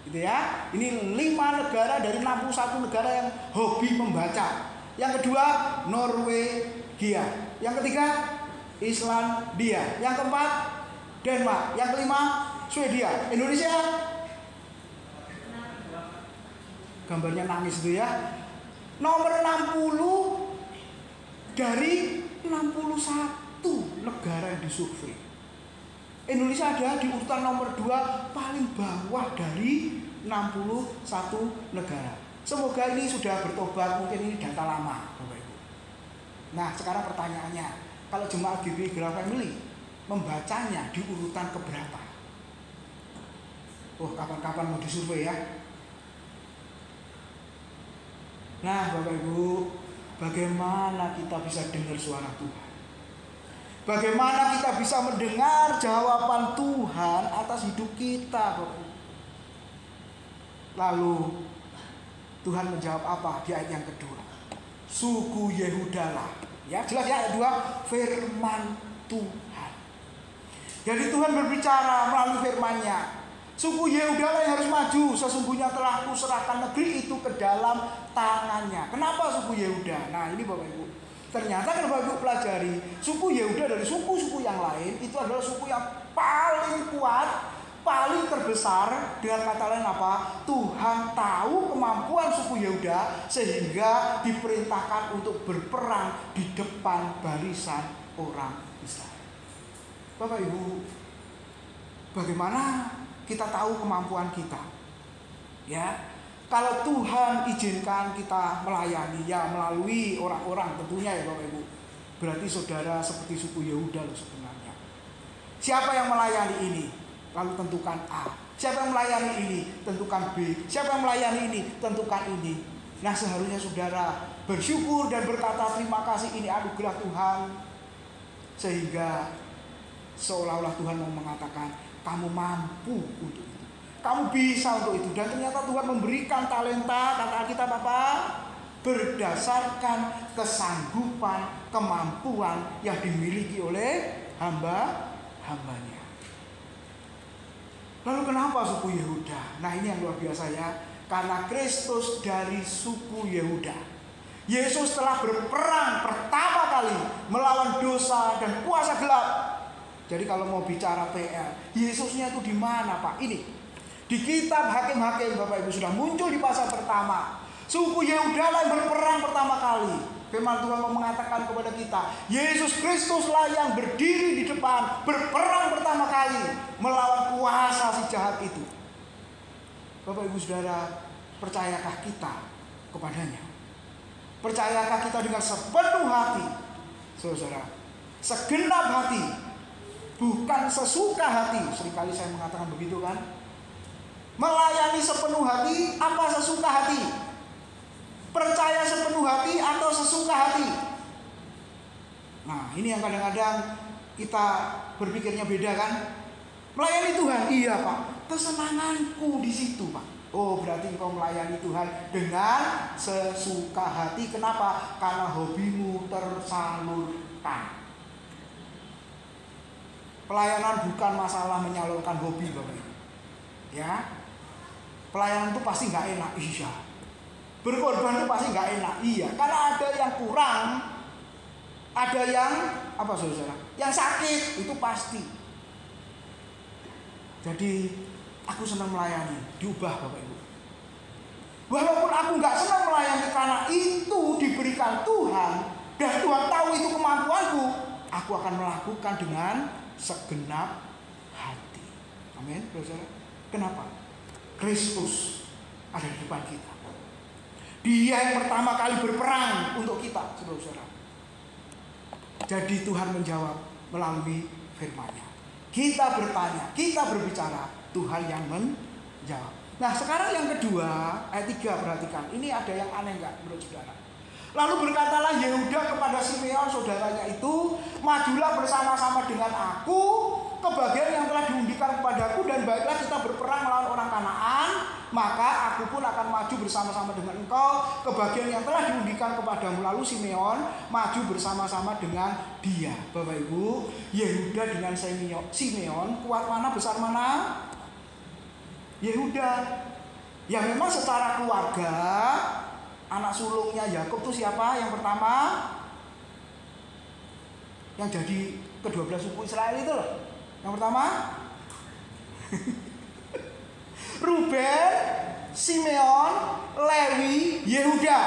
Gitu ya. Ini 5 negara dari 61 negara yang hobi membaca. Yang kedua Norwegia. Yang ketiga Islandia. Yang keempat Denmark. Yang kelima Swedia. Indonesia gambarnya nangis itu ya. Nomor 60 dari 61 negara yang disurvei. Indonesia ada di urutan nomor 2 paling bawah dari 61 negara. Semoga ini sudah bertobat, mungkin ini data lama Bapak Ibu. Nah sekarang pertanyaannya, kalau jemaat GBI Grace Family membacanya di urutan keberapa? Oh kapan-kapan mau disurvei ya. Nah Bapak Ibu, bagaimana kita bisa dengar suara Tuhan? Bagaimana kita bisa mendengar jawaban Tuhan atas hidup kita Bapak Ibu? Lalu Tuhan menjawab apa di ayat yang kedua? Suku Yehuda lah. Ya jelas ya, ayat 2 firman Tuhan. Jadi Tuhan berbicara melalui firman-Nya. Suku Yehuda lah yang harus maju. Sesungguhnya telah kuserahkan negeri itu ke dalam tangannya. Kenapa suku Yehuda? Nah ini Bapak Ibu, ternyata kalau Bapak Ibu pelajari, suku Yehuda dari suku-suku yang lain itu adalah suku yang paling kuat, paling terbesar. Dengan kata lain apa? Tuhan tahu kemampuan suku Yehuda sehingga diperintahkan untuk berperang di depan barisan orang Israel. Bapak Ibu, bagaimana kita tahu kemampuan kita? Ya, kalau Tuhan izinkan kita melayani ya melalui orang-orang tentunya ya Bapak Ibu. Berarti saudara seperti suku Yehuda loh sebenarnya. Siapa yang melayani ini? Lalu tentukan A. Siapa yang melayani ini? Tentukan B. Siapa yang melayani ini? Tentukan ini. Nah seharusnya saudara bersyukur dan berkata terima kasih, ini anugerah Tuhan. Sehingga seolah-olah Tuhan mau mengatakan kamu mampu untuk itu, kamu bisa untuk itu. Dan ternyata Tuhan memberikan talenta, kata Alkitab apa? Berdasarkan kesanggupan, kemampuan yang dimiliki oleh hamba-hambanya. Lalu kenapa suku Yehuda? Nah ini yang luar biasa ya. Karena Kristus dari suku Yehuda. Yesus telah berperang pertama kali melawan dosa dan kuasa gelap. Jadi kalau mau bicara PR, Yesusnya itu di mana Pak? Ini di kitab Hakim-Hakim Bapak Ibu sudah muncul di pasal pertama. Suku Yehuda lah yang berperang pertama kali. Firman Tuhan mau mengatakan kepada kita, Yesus Kristus lah yang berdiri di depan, berperang pertama kali melawan kuasa si jahat itu. Bapak Ibu Saudara, percayakah kita kepadanya? Percayakah kita dengan sepenuh hati? Saudara, segenap hati, bukan sesuka hati. Seringkali saya mengatakan begitu kan. Melayani sepenuh hati apa sesuka hati? Percaya sepenuh hati atau sesuka hati? Nah ini yang kadang-kadang kita berpikirnya beda kan. Melayani Tuhan, iya Pak, kesenanganku di situ Pak. Oh berarti engkau melayani Tuhan dengan sesuka hati. Kenapa? Karena hobimu tersalurkan. Pelayanan bukan masalah menyalurkan hobi Bapak Ibu. Ya, pelayanan itu pasti nggak enak, iya. Berkorban itu pasti nggak enak, iya. Karena ada yang kurang, ada yang apa saudara? Yang sakit itu pasti. Jadi aku senang melayani, diubah Bapak Ibu. Walaupun aku nggak senang melayani karena itu diberikan Tuhan dan Tuhan tahu itu kemampuanku, aku akan melakukan dengan segenap hati. Amin, saudara. Kenapa? Kristus ada di depan kita. Dia yang pertama kali berperang untuk kita, saudara. Jadi Tuhan menjawab melalui firman-Nya. Kita bertanya, kita berbicara, Tuhan yang menjawab. Nah sekarang yang kedua, ayat 3 perhatikan. Ini ada yang aneh nggak menurut saudara? Lalu berkatalah Yehuda kepada Simeon saudaranya itu, majulah bersama-sama dengan aku kebahagiaan yang telah diundikan kepadaku, dan baiklah kita berperang melawan orang Kanaan, maka aku pun akan maju bersama-sama dengan engkau. Kebahagiaan yang telah diundikan kepadamu. Lalu Simeon maju bersama-sama dengan dia. Bapak Ibu, Yehuda dengan Simeon kuat mana, besar mana? Yehuda. Ya memang secara keluarga anak sulungnya Yakub itu siapa yang pertama? Yang jadi ke-12 suku Israel itu loh. Yang pertama Ruben, Simeon, Lewi, Yehuda.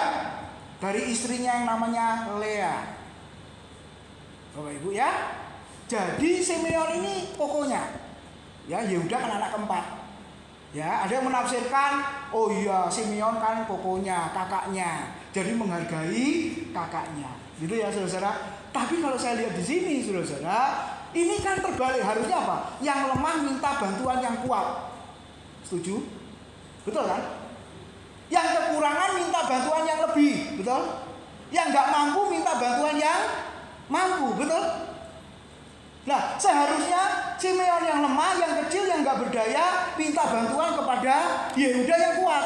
Dari istrinya yang namanya Lea. Bapak Ibu ya. Jadi Simeon ini pokoknya. Ya, Yehuda kan anak keempat. Ya, ada yang menafsirkan, oh iya Simeon kan pokoknya, kakaknya. Jadi menghargai kakaknya. Gitu ya saudara-saudara. Tapi kalau saya lihat di sini saudara-saudara, ini kan terbalik. Harusnya apa? Yang lemah minta bantuan yang kuat. Setuju? Betul kan? Yang kekurangan minta bantuan yang lebih. Betul? Yang nggak mampu minta bantuan yang mampu. Betul? Nah, seharusnya Simeon yang lemah, yang kecil, yang nggak berdaya minta bantuan kepada Yehuda yang kuat.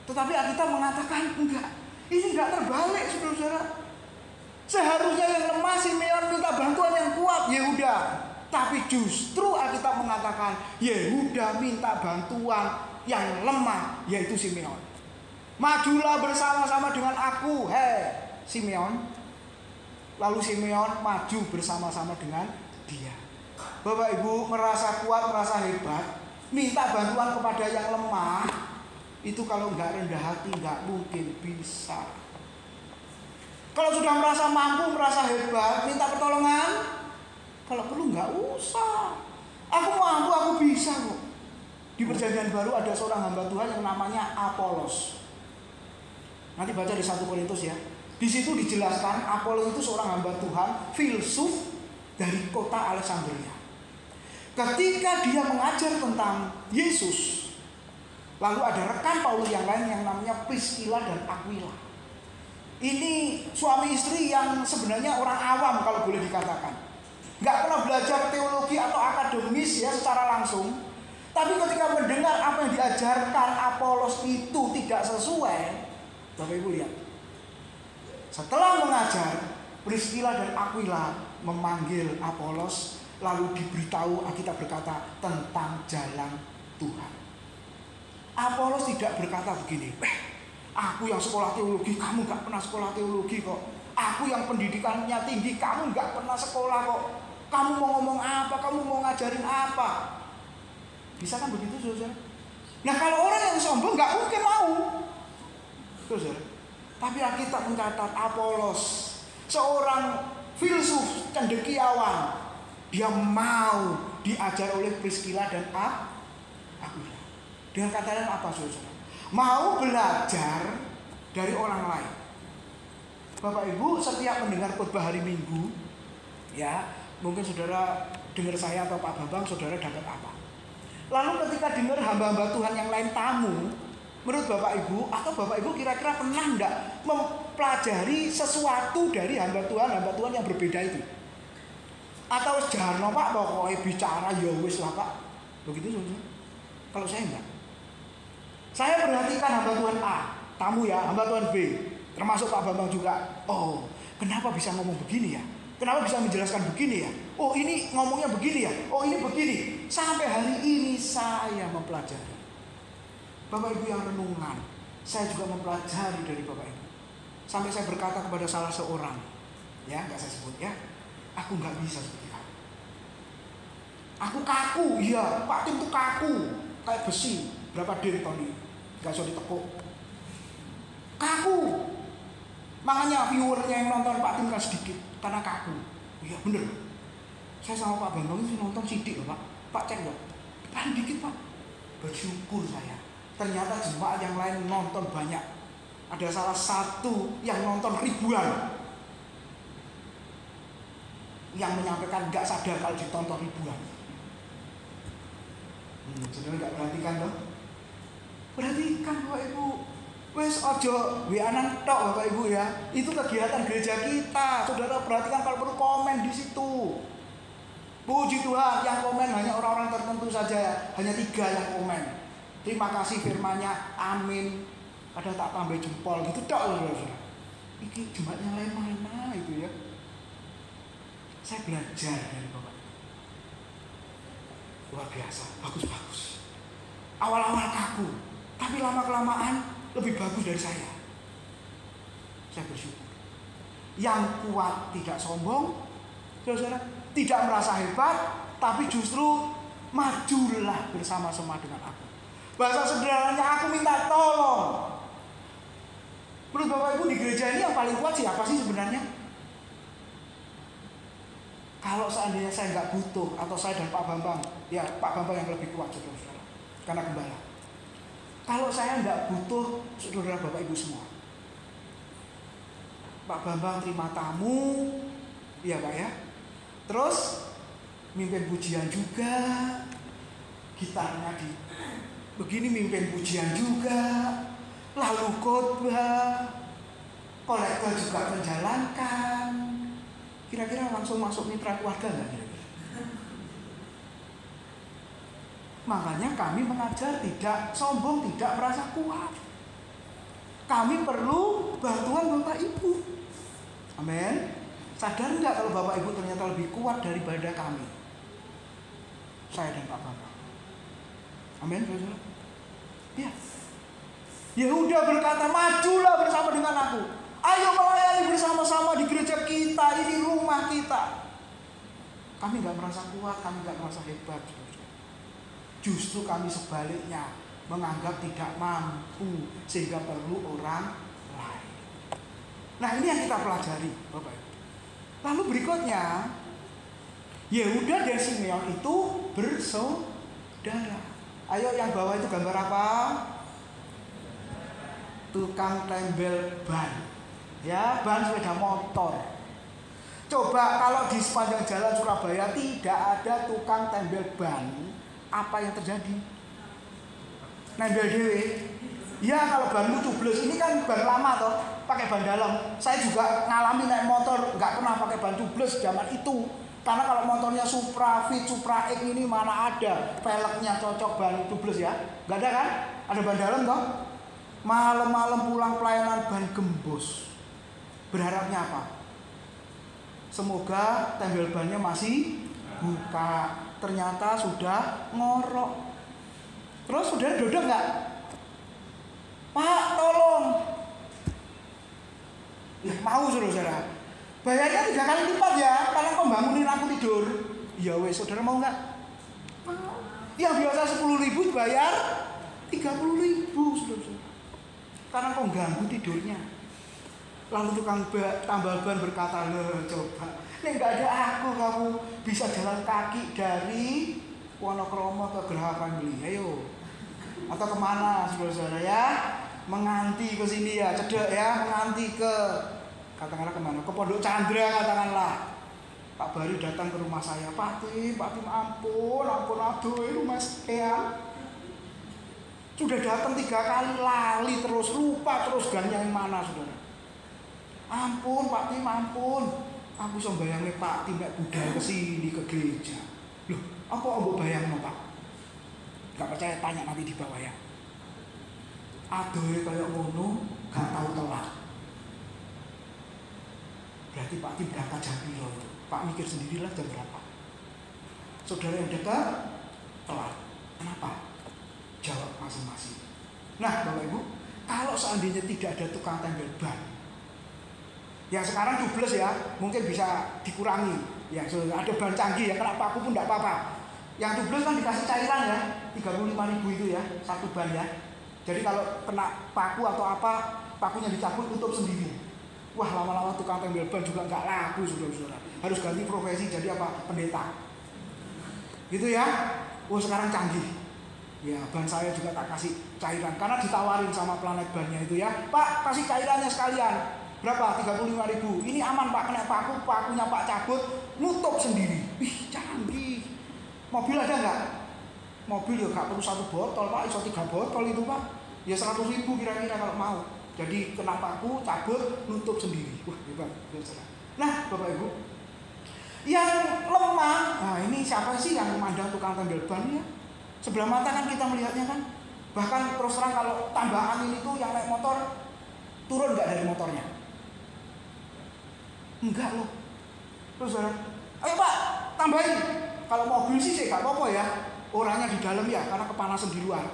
Tetapi Alkitab mengatakan enggak. Ini enggak terbalik, saudara-saudara. Seharusnya yang lemah Simeon minta bantuan yang kuat, Yehuda. Tapi justru Alkitab mengatakan Yehuda minta bantuan yang lemah, yaitu Simeon. Majulah bersama-sama dengan aku, hei Simeon. Lalu Simeon maju bersama-sama dengan dia. Bapak Ibu merasa kuat, merasa hebat, minta bantuan kepada yang lemah, itu kalau nggak rendah hati nggak mungkin bisa. Kalau sudah merasa mampu, merasa hebat, minta pertolongan, kalau perlu nggak usah. Aku mampu, aku bisa kok. Di Perjanjian Baru ada seorang hamba Tuhan yang namanya Apolos. Nanti baca di 1 Korintus ya. Di situ dijelaskan Apolos itu seorang hamba Tuhan, filsuf dari kota Alexandria. Ketika dia mengajar tentang Yesus, lalu ada rekan Paulus yang lain yang namanya Priscilla dan Aquila. Ini suami istri yang sebenarnya orang awam kalau boleh dikatakan. Nggak pernah belajar teologi atau akademis ya secara langsung. Tapi ketika mendengar apa yang diajarkan Apolos itu tidak sesuai, Bapak Ibu lihat. Setelah mengajar, Priscilla dan Aquila memanggil Apolos, lalu diberitahu, Alkitab berkata tentang jalan Tuhan. Apolos tidak berkata begini, aku yang sekolah teologi, kamu gak pernah sekolah teologi kok. Aku yang pendidikannya tinggi, kamu gak pernah sekolah kok. Kamu mau ngomong apa, kamu mau ngajarin apa. Bisa kan begitu saudara? Nah kalau orang yang sombong gak mungkin mau, saudara. Tapi Alkitab mencatat Apolos, seorang filsuf cendekiawan, dia mau diajar oleh Priscilla dan Aquila. Dengan kata lain apa saudara? Mau belajar dari orang lain. Bapak Ibu setiap mendengar khotbah hari Minggu, ya mungkin saudara dengar saya atau Pak Bambang, saudara dapat apa? Lalu ketika dengar hamba-hamba Tuhan yang lain tamu, menurut Bapak Ibu atau Bapak Ibu kira-kira pernah enggak mempelajari sesuatu dari hamba Tuhan yang berbeda itu? Atau jangan Pak pokoknya bicara ya wis lah Pak. Begitu saudara? Kalau saya enggak. Saya perhatikan hamba Tuhan A, tamu ya, hamba Tuhan B, termasuk Pak Bambang juga. Oh, kenapa bisa ngomong begini ya? Kenapa bisa menjelaskan begini ya? Oh, ini ngomongnya begini ya? Oh, ini begini. Sampai hari ini saya mempelajari. Bapak Ibu yang renungan, saya juga mempelajari dari Bapak Ibu. Sampai saya berkata kepada salah seorang, ya nggak saya sebut ya, aku nggak bisa seperti kamu. Aku kaku, iya Pak Tim tuh kaku, kayak besi. Berapa den Tony? Gak usah ditekuk. Kaku. Makanya viewernya yang nonton Pak Tim kan sedikit karena kaku. Iya bener. Saya sama Pak Bambang itu nonton sidik loh Pak. Pak cek loh. Paling dikit Pak. Bersyukur saya. Ternyata jemaat yang lain nonton banyak. Ada salah satu yang nonton ribuan. Yang menyampaikan gak sadar kalau ditonton ribuan. Saudara gak perhatikan dong? Perhatikan Bapak Ibu. Wes ojo WA-an tok Bapak Ibu ya. Itu kegiatan gereja kita. Saudara perhatikan kalau perlu komen di situ. Puji Tuhan, yang komen hanya orang-orang tertentu saja, hanya 3 yang komen. Terima kasih firman-Nya, amin. Kadang tak tambah jempol gitu tok saudara. Iki jemaatnya lain mana itu ya? Saya belajar dari Bapak. Luar biasa, bagus-bagus. Awal-awal kaku, tapi lama-kelamaan lebih bagus dari saya. Saya bersyukur. Yang kuat tidak sombong, saudara, tidak merasa hebat, tapi justru majulah bersama-sama dengan aku. Bahasa sederhananya, aku minta tolong. Menurut Bapak Ibu di gereja ini yang paling kuat siapa sih sebenarnya? Kalau seandainya saya nggak butuh, atau saya dan Pak Bambang, ya Pak Bambang yang lebih kuat saudara-saudara, karena gembala. Kalau saya nggak butuh saudara Bapak Ibu semua, Pak Bambang terima tamu, iya Pak ya. Terus mimpin pujian juga, gitarnya di begini mimpin pujian juga, lalu khotbah, kolektor juga menjalankan. Kira-kira langsung masuk mitra keluarga nggak kira-kira? Makanya kami mengajar tidak sombong, tidak merasa kuat. Kami perlu bantuan Bapak Ibu. Amin. Sadar nggak kalau Bapak Ibu ternyata lebih kuat daripada kami? Saya dan Pak Bambang. Amin, saudara. Ya. Yehuda berkata, majulah bersama dengan aku. Ayo melayani bersama-sama di gereja kita, ini rumah kita. Kami nggak merasa kuat, kami nggak merasa hebat. Justru kami sebaliknya menganggap tidak mampu sehingga perlu orang lain. Nah ini yang kita pelajari, Bapak Ibu. Lalu berikutnya, Yehuda dan Simeon itu bersaudara. Ayo yang bawah itu gambar apa? Tukang tembel ban. Ya, ban sepeda motor. Coba kalau di sepanjang jalan Surabaya tidak ada tukang tembel ban, apa yang terjadi? Nembel dewe. Ya kalau banmu tubles, ini kan ban lama toh, pakai ban dalam. Saya juga ngalami naik motor, nggak pernah pakai ban tubles zaman itu. Karena kalau motornya Supra Fit, Supra X ini mana ada peleknya cocok ban tubles ya? Nggak ada kan? Ada ban dalam toh. Malam-malam pulang pelayanan ban gembos. Berharapnya apa? Semoga tembel bannya masih buka. Ternyata sudah ngorok. Terus sudah dodok nggak? Pak tolong. Ya, mau saudara. Bayarnya 3 kali lipat ya. Karena kau bangunin aku tidur. Ya wes saudara mau nggak? Mau. Yang biasa 10.000 bayar 30.000 saudara. Karena kau ganggu tidurnya. Lalu tukang tambal ban berkata, loh coba, ini nggak ada aku, kamu bisa jalan kaki dari Wonokromo ke Geraha Pangli, ayo. Atau kemana saudara-saudara ya? Menganti ke sini ya, cedek ya, menganti ke katakanlah kemana? Ke Pondok Chandra katakanlah. Pak Bari datang ke rumah saya, Pak Tim ampun, aduh rumah sekian. Sudah datang 3 kali, lali terus, lupa terus gangnya yang mana saudara. Ampun Pak Tim, ampun. Aku bisa bayangin Pak Tim naik budal ke sini ke gereja. Loh, apa mbok bayangno Pak? Gak percaya tanya nanti di bawah ya. Adoe kayak ngono, gak tahu telat. Berarti Pak Tim berangkat jam piro itu? Pak mikir sendirilah jam berapa. Saudara yang dekat telat. Kenapa? Jawab masing-masing. Nah, Bapak Ibu, kalau seandainya tidak ada tukang tembel ban, yang sekarang tubles ya, mungkin bisa dikurangi. Ya, ada ban canggih ya, kena paku pun tidak apa-apa. Yang tubles kan dikasih cairan ya, 35.000 itu ya, satu ban ya. Jadi kalau kena paku atau apa, pakunya dicabut, tutup sendiri. Wah, lama-lama tukang tembel ban juga nggak laku, saudara-saudara. Harus ganti profesi jadi apa? Pendeta. Gitu ya. Wah, sekarang canggih. Ya, ban saya juga tak kasih cairan karena ditawarin sama Planet Bannya itu ya. Pak, kasih cairannya sekalian. Berapa? 35.000. Ini aman Pak, kena paku, pakunya Pak cabut, nutup sendiri. Wih, canggih. Mobil ada nggak? Mobil ya nggak perlu 1 botol Pak, bisa 3 botol itu Pak. Ya 100.000 kira-kira kalau mau. Jadi kena paku, cabut, nutup sendiri. Wah, hebat. Nah, Bapak Ibu, yang lemah, nah ini siapa sih yang memandang tukang tambal ban ya? Sebelah mata kan kita melihatnya kan. Bahkan terus terang kalau tambah angin itu yang naik motor turun nggak dari motornya? Enggak loh. Terus ayo Pak, tambahin. Kalau mobil sih nggak apa-apa ya. Orangnya di dalam ya, karena kepanasan di luar.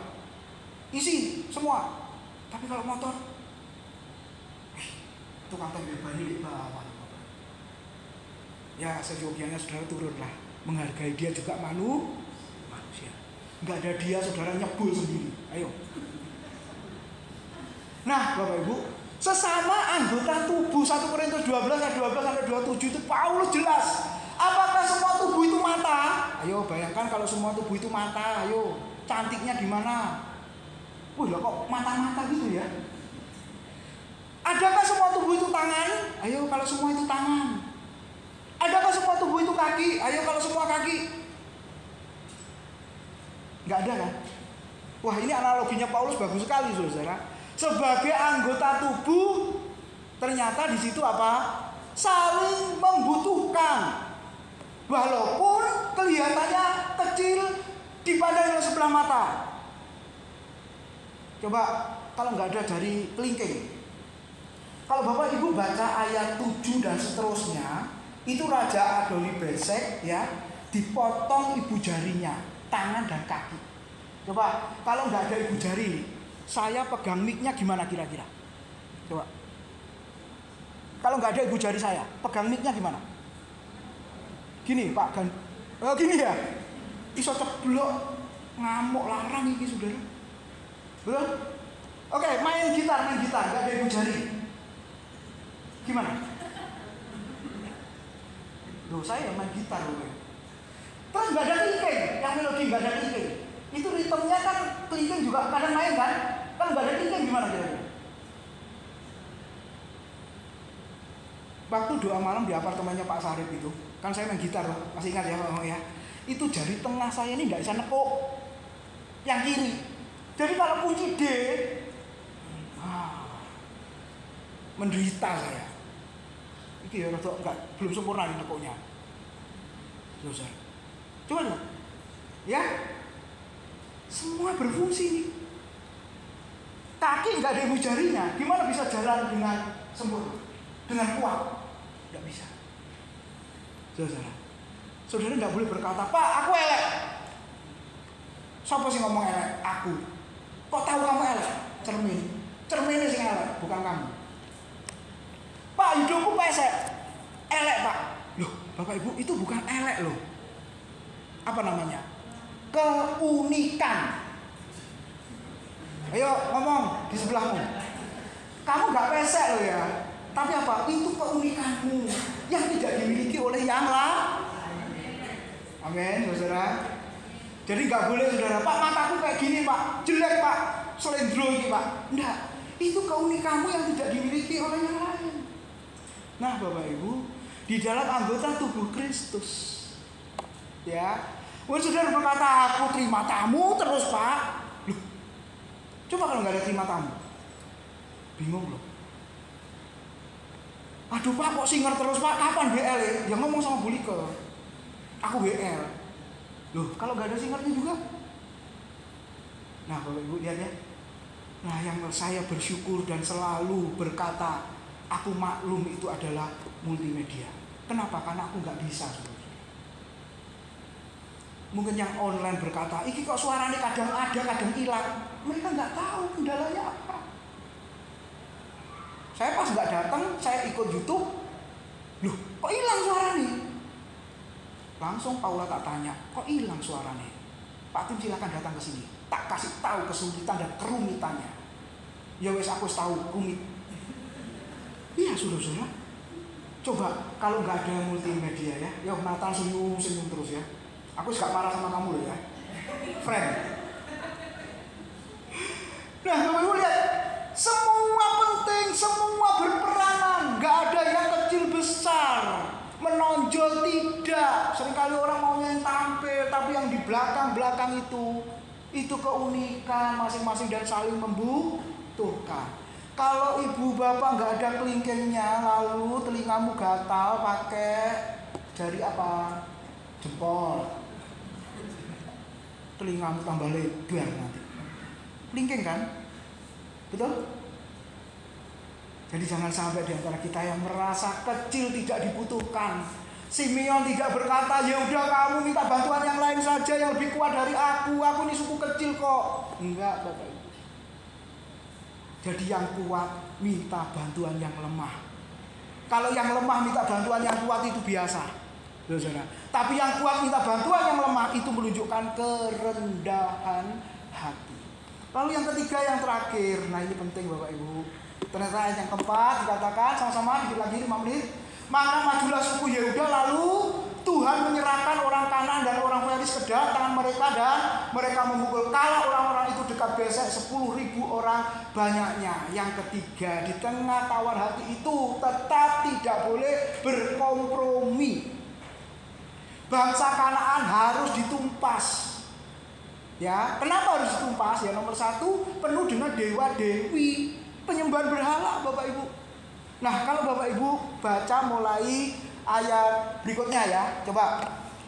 Isi semua. Tapi kalau motor, tukang tambal ban di bawah. Ya seyogianya saudara turunlah, menghargai dia juga manusia. Nggak ada dia saudara nyebul sendiri. Ayo. Nah Bapak Ibu, sesama anggota tubuh 1 Korintus 12 ayat 12 sampai 27 itu Paulus jelas. Apakah semua tubuh itu mata? Ayo bayangkan kalau semua tubuh itu mata, ayo cantiknya di mana? Wih lah kok mata-mata gitu ya? Adakah semua tubuh itu tangan? Ayo kalau semua itu tangan. Adakah semua tubuh itu kaki? Ayo kalau semua kaki. Nggak ada kan? Wah ini analoginya Paulus bagus sekali saudara. Sebagai anggota tubuh ternyata di situ apa? Saling membutuhkan. Walaupun kelihatannya kecil dipandang oleh sebelah mata. Coba kalau nggak ada dari kelingking. Kalau Bapak Ibu baca ayat 7 dan seterusnya, itu Raja Adonibezek ya dipotong ibu jarinya, tangan dan kaki. Coba kalau nggak ada ibu jari, saya pegang mic-nya gimana kira-kira? Coba. Kalau nggak ada ibu jari saya, pegang mic-nya gimana? Gini Pak Gan, gini ya. Iso ceblok, ngamuk larang ini saudara. Betul? Oke, main gitar, nggak ada ibu jari. Gimana? Loh saya main gitar loh. Terus nggak ada kelingking, yang melodi nggak ada kelingking. Itu ritmenya kan kelingking juga kadang main kan? Kan nggak ada kelingking gimana kira-kira? Waktu doa malam di apartemennya Pak Sarip itu, kan saya main gitar loh, masih ingat ya Pak ya? Itu jari tengah saya ini nggak bisa nekuk yang kiri. Jadi kalau kunci D, menderita saya. Iki ya belum sempurna di nekuknya. Dosa. Coba lihat. Ya. Semua berfungsi nih. Kaki nggak ada ibu jarinya, gimana bisa jalan dengan sempurna? Dengan kuat? Nggak bisa. Saudara nggak boleh berkata, Pak, aku elek. Siapa sih ngomong elek? Aku. Kok tahu kamu elek? Cermin sih elek, bukan kamu. Pak, hidupku pesek. Elek Pak. Loh, Bapak Ibu, itu bukan elek loh. Apa namanya? Keunikan. Ayo ngomong di sebelahmu. Kamu gak pesek loh ya. Tapi apa? Itu keunikanmu yang tidak dimiliki oleh yang lain. Amin, saudara. Jadi gak boleh saudara, Pak mataku kayak gini Pak, jelek Pak, selendro ini Pak. Enggak, itu keunikanmu yang tidak dimiliki oleh yang lain. Nah Bapak Ibu, di dalam anggota tubuh Kristus, ya, saudara berkata aku terima tamu terus Pak. Loh, coba kalau nggak ada terima tamu, bingung loh. Aduh Pak, kok singer terus Pak? Kapan BL ya? Ya ngomong sama Bu Like, aku BL. Loh, kalau nggak ada singernya juga. Nah Bapak Ibu lihat ya. Nah yang saya bersyukur dan selalu berkata aku maklum itu adalah multimedia. Kenapa? Karena aku nggak bisa. Mungkin yang online berkata, iki kok suaranya kadang ada, kadang hilang. Mereka nggak tahu kendalanya apa. Saya pas nggak datang, saya ikut YouTube. Loh, kok hilang suaranya? Langsung Paula tak tanya, kok hilang suaranya? Pak Tim silakan datang ke sini. Tak kasih tahu kesulitan dan kerumitannya. Ya wes aku tahu rumit. Iya saudara. Coba kalau nggak ada multimedia ya, ya Natal senyum terus ya. Aku gak marah sama kamu loh ya, friend. Nah kamu lihat, semua penting, semua berperanan, nggak ada yang kecil besar, menonjol tidak. Seringkali orang maunya yang tampil, tapi yang di belakang itu keunikan masing-masing dan saling membutuhkan. Kalau ibu bapak nggak ada kelingkingnya, lalu telingamu gatal pakai jari apa? jempol. Telingamu tambah lebar nanti. Melingking kan? Betul? Jadi jangan sampai di antara kita yang merasa kecil tidak dibutuhkan. Simeon tidak berkata, ya udah kamu minta bantuan yang lain saja yang lebih kuat dari aku ini suku kecil kok. Enggak, Bapak Ibu. Jadi yang kuat minta bantuan yang lemah. Kalau yang lemah minta bantuan yang kuat itu biasa. Saudara. Tapi yang kuat minta bantuan yang lemah itu menunjukkan kerendahan hati. Lalu yang ketiga, yang terakhir. Nah ini penting Bapak Ibu. Ternyata ayat yang keempat dikatakan sama-sama dikit lagi 5 menit. Maka majulah suku Yehuda, lalu Tuhan menyerahkan orang Kanaan dan orang Feris ke dalam tangan mereka, dan mereka memukul kalah orang-orang itu dekat Besek 10.000 orang banyaknya. Yang ketiga, di tengah tawar hati itu tetap tidak boleh berkompromi. Bangsa Kanaan harus ditumpas. Ya, kenapa harus ditumpas? Ya nomor satu, penuh dengan dewa-dewi, penyembahan berhala, Bapak Ibu. Nah, kalau Bapak Ibu baca mulai ayat berikutnya ya, coba.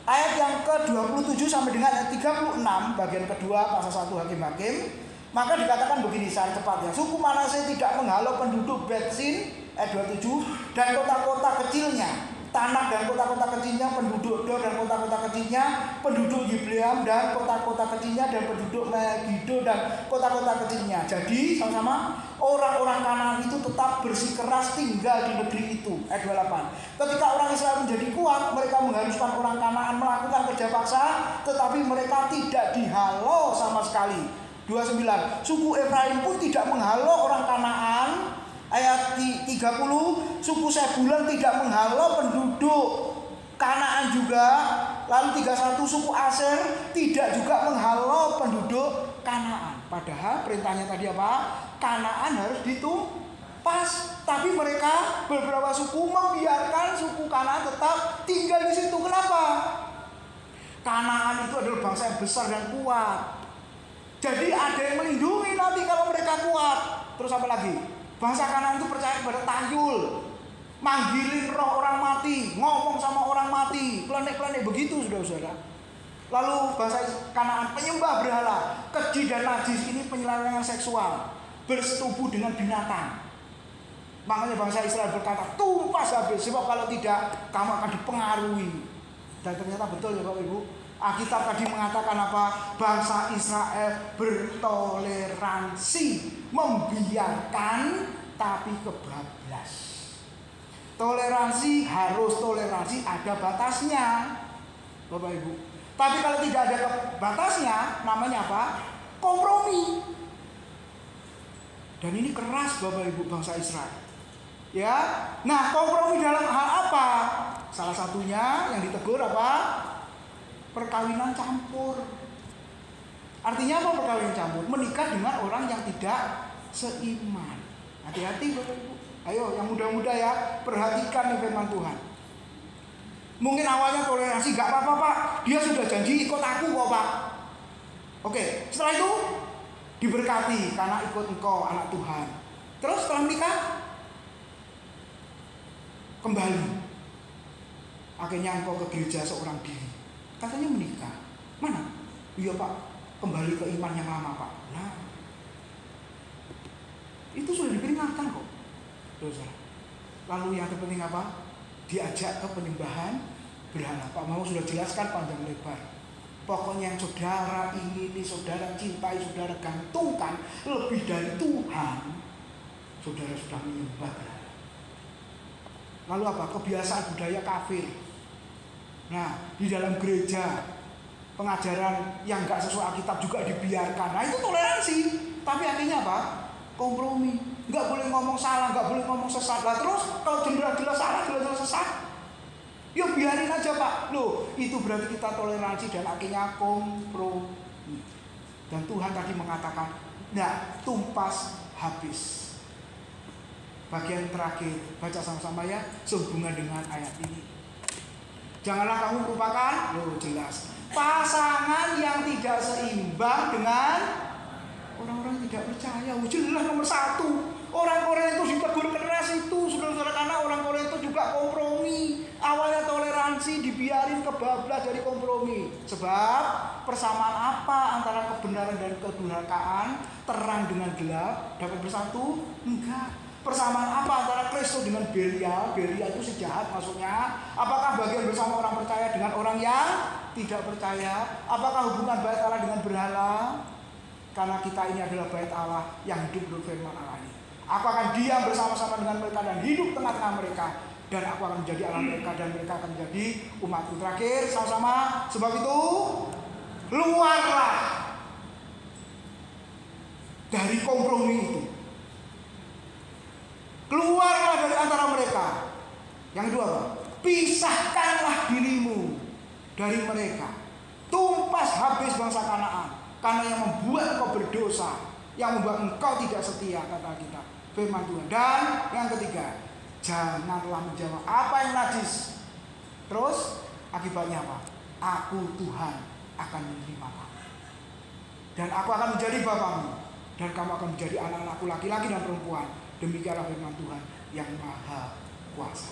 Ayat yang ke-27 sampai dengan ayat 36, bagian kedua pasal 1 Hakim-Hakim. Maka dikatakan begini secara cepat ya. Suku Manase tidak menghalau penduduk Bet-Sin, ayat 27, dan kota-kota kecilnya, Tanak dan kota-kota kecilnya, penduduk Dor dan kota-kota kecilnya, penduduk Yibleam dan kota-kota kecilnya, dan penduduk Megiddo dan kota-kota kecilnya. Jadi sama-sama orang-orang Kanaan itu tetap bersikeras tinggal di negeri itu. Ayat 28. Ketika orang Israel menjadi kuat, mereka mengharuskan orang Kanaan melakukan kerja paksa, tetapi mereka tidak dihalau sama sekali. 29. Suku Efraim pun tidak menghalau orang Kanaan. Ayat 30, suku Sebulan tidak menghalau penduduk Kanaan juga. Lalu 31, suku Aser tidak juga menghalau penduduk Kanaan. Padahal perintahnya tadi apa? Kanaan harus ditumpas. Tapi mereka beberapa suku membiarkan suku Kanaan tetap tinggal di situ. Kenapa? Kanaan itu adalah bangsa yang besar dan kuat. Jadi ada yang melindungi nanti kalau mereka kuat. Terus apa lagi? Bangsa Kanaan itu percaya kepada tayul, manggilin roh orang mati, ngomong sama orang mati, klenik-klenik begitu saudara-saudara. Lalu bangsa Kanaan penyembah berhala, keji dan najis, ini penyelewengan seksual, bersetubuh dengan binatang. Makanya bangsa Israel berkata, tumpas habis, sebab kalau tidak kamu akan dipengaruhi. Dan ternyata betul ya Bapak Ibu. Alkitab tadi mengatakan apa? Bangsa Israel bertoleransi, membiarkan tapi kebablas. Toleransi harus toleransi, ada batasnya, Bapak Ibu. Tapi kalau tidak ada batasnya, namanya apa? Kompromi. Dan ini keras Bapak Ibu bangsa Israel. Ya, nah kompromi dalam hal apa? Salah satunya yang ditegur apa? Perkawinan campur. Artinya apa perkawinan campur? Menikah dengan orang yang tidak seiman. Hati-hati Bapak Ibu. Ayo yang muda-muda ya, perhatikan nih firman Tuhan. Mungkin awalnya toleransi, gak apa-apa Pak, dia sudah janji ikut aku kok Pak. Oke, setelah itu diberkati karena ikut engkau anak Tuhan. Terus setelah menikah kembali, akhirnya engkau ke gereja seorang diri. Katanya menikah. Mana? Iya Pak, kembali ke iman yang lama Pak. Nah, itu sudah diperingatkan kok. Lalu yang terpenting apa? Diajak ke penyembahan berhala. Pak Mau sudah jelaskan panjang lebar. Pokoknya yang saudara ingini, saudara cintai, saudara gantungkan lebih dari Tuhan, saudara sudah menyembah berhala. Lalu apa? Kebiasaan budaya kafir. Nah, di dalam gereja pengajaran yang gak sesuai Alkitab juga dibiarkan. Nah, itu toleransi. Tapi akhirnya apa? Kompromi. Gak boleh ngomong salah, gak boleh ngomong sesat. Lah terus kalau jelas salah, jelas sesat, ya biarin aja Pak. Loh, itu berarti kita toleransi dan akhirnya kompromi. Dan Tuhan tadi mengatakan, nah, tumpas habis. Bagian terakhir, baca sama-sama ya, sehubungan dengan ayat ini. Janganlah kamu merupakan, jelas, pasangan yang tidak seimbang dengan orang-orang yang tidak percaya. Jelas nomor satu. Orang-orang itu ditegur keras itu, saudara-saudara, karena orang-orang itu juga kompromi. Awalnya toleransi, dibiarin kebablas dari kompromi. Sebab persamaan apa antara kebenaran dan kedurhakaan, terang dengan gelap dapat bersatu? Enggak. Persamaan apa antara Kristus dengan Belial? Belial itu si jahat maksudnya. Apakah bagian bersama orang percaya dengan orang yang tidak percaya? Apakah hubungan bait Allah dengan berhala? Karena kita ini adalah bait Allah yang hidup menurut firman Allah ini. Aku akan diam bersama-sama dengan mereka dan hidup tengah-tengah mereka. Dan aku akan menjadi Allah mereka dan mereka akan menjadi umatku. Terakhir sama-sama, sebab itu keluarlah dari kompromi itu. Keluarlah dari antara mereka. Yang kedua apa? Pisahkanlah dirimu dari mereka. Tumpas habis bangsa Kanaan. Karena yang membuat engkau berdosa, yang membuat engkau tidak setia, kata kita. Firman Tuhan. Dan yang ketiga, janganlah menjamah apa yang najis. Terus akibatnya apa? Aku Tuhan akan menerima kamu. Dan aku akan menjadi bapamu. Dan kamu akan menjadi anak-anakku laki-laki dan perempuan. Demikianlah firman Tuhan yang maha kuasa.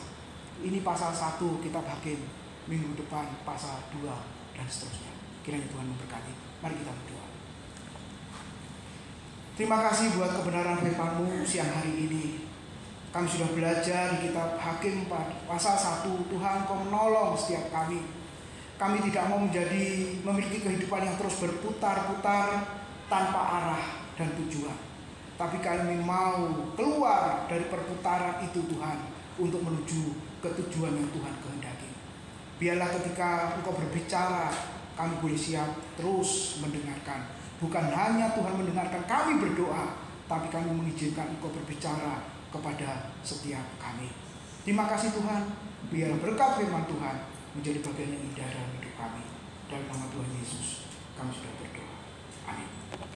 Ini pasal 1 kitab Hakim. Minggu depan pasal 2 dan seterusnya. Kiranya Tuhan memberkati. Mari kita berdoa. Terima kasih buat kebenaran firman-Mu siang hari ini. Kami sudah belajar di kitab Hakim pasal 1. Tuhan, Kau menolong setiap kami. Kami tidak mau memiliki kehidupan yang terus berputar-putar tanpa arah dan tujuan. Tapi kami mau keluar dari perputaran itu Tuhan, untuk menuju ke tujuan yang Tuhan kehendaki. Biarlah ketika Engkau berbicara, kami boleh siap terus mendengarkan. Bukan hanya Tuhan mendengarkan kami berdoa, tapi kami mengizinkan Engkau berbicara kepada setiap kami. Terima kasih Tuhan. Biar berkat firman Tuhan menjadi bagian yang indah dalam hidup kami. Dalam nama Tuhan Yesus kami sudah berdoa. Amin.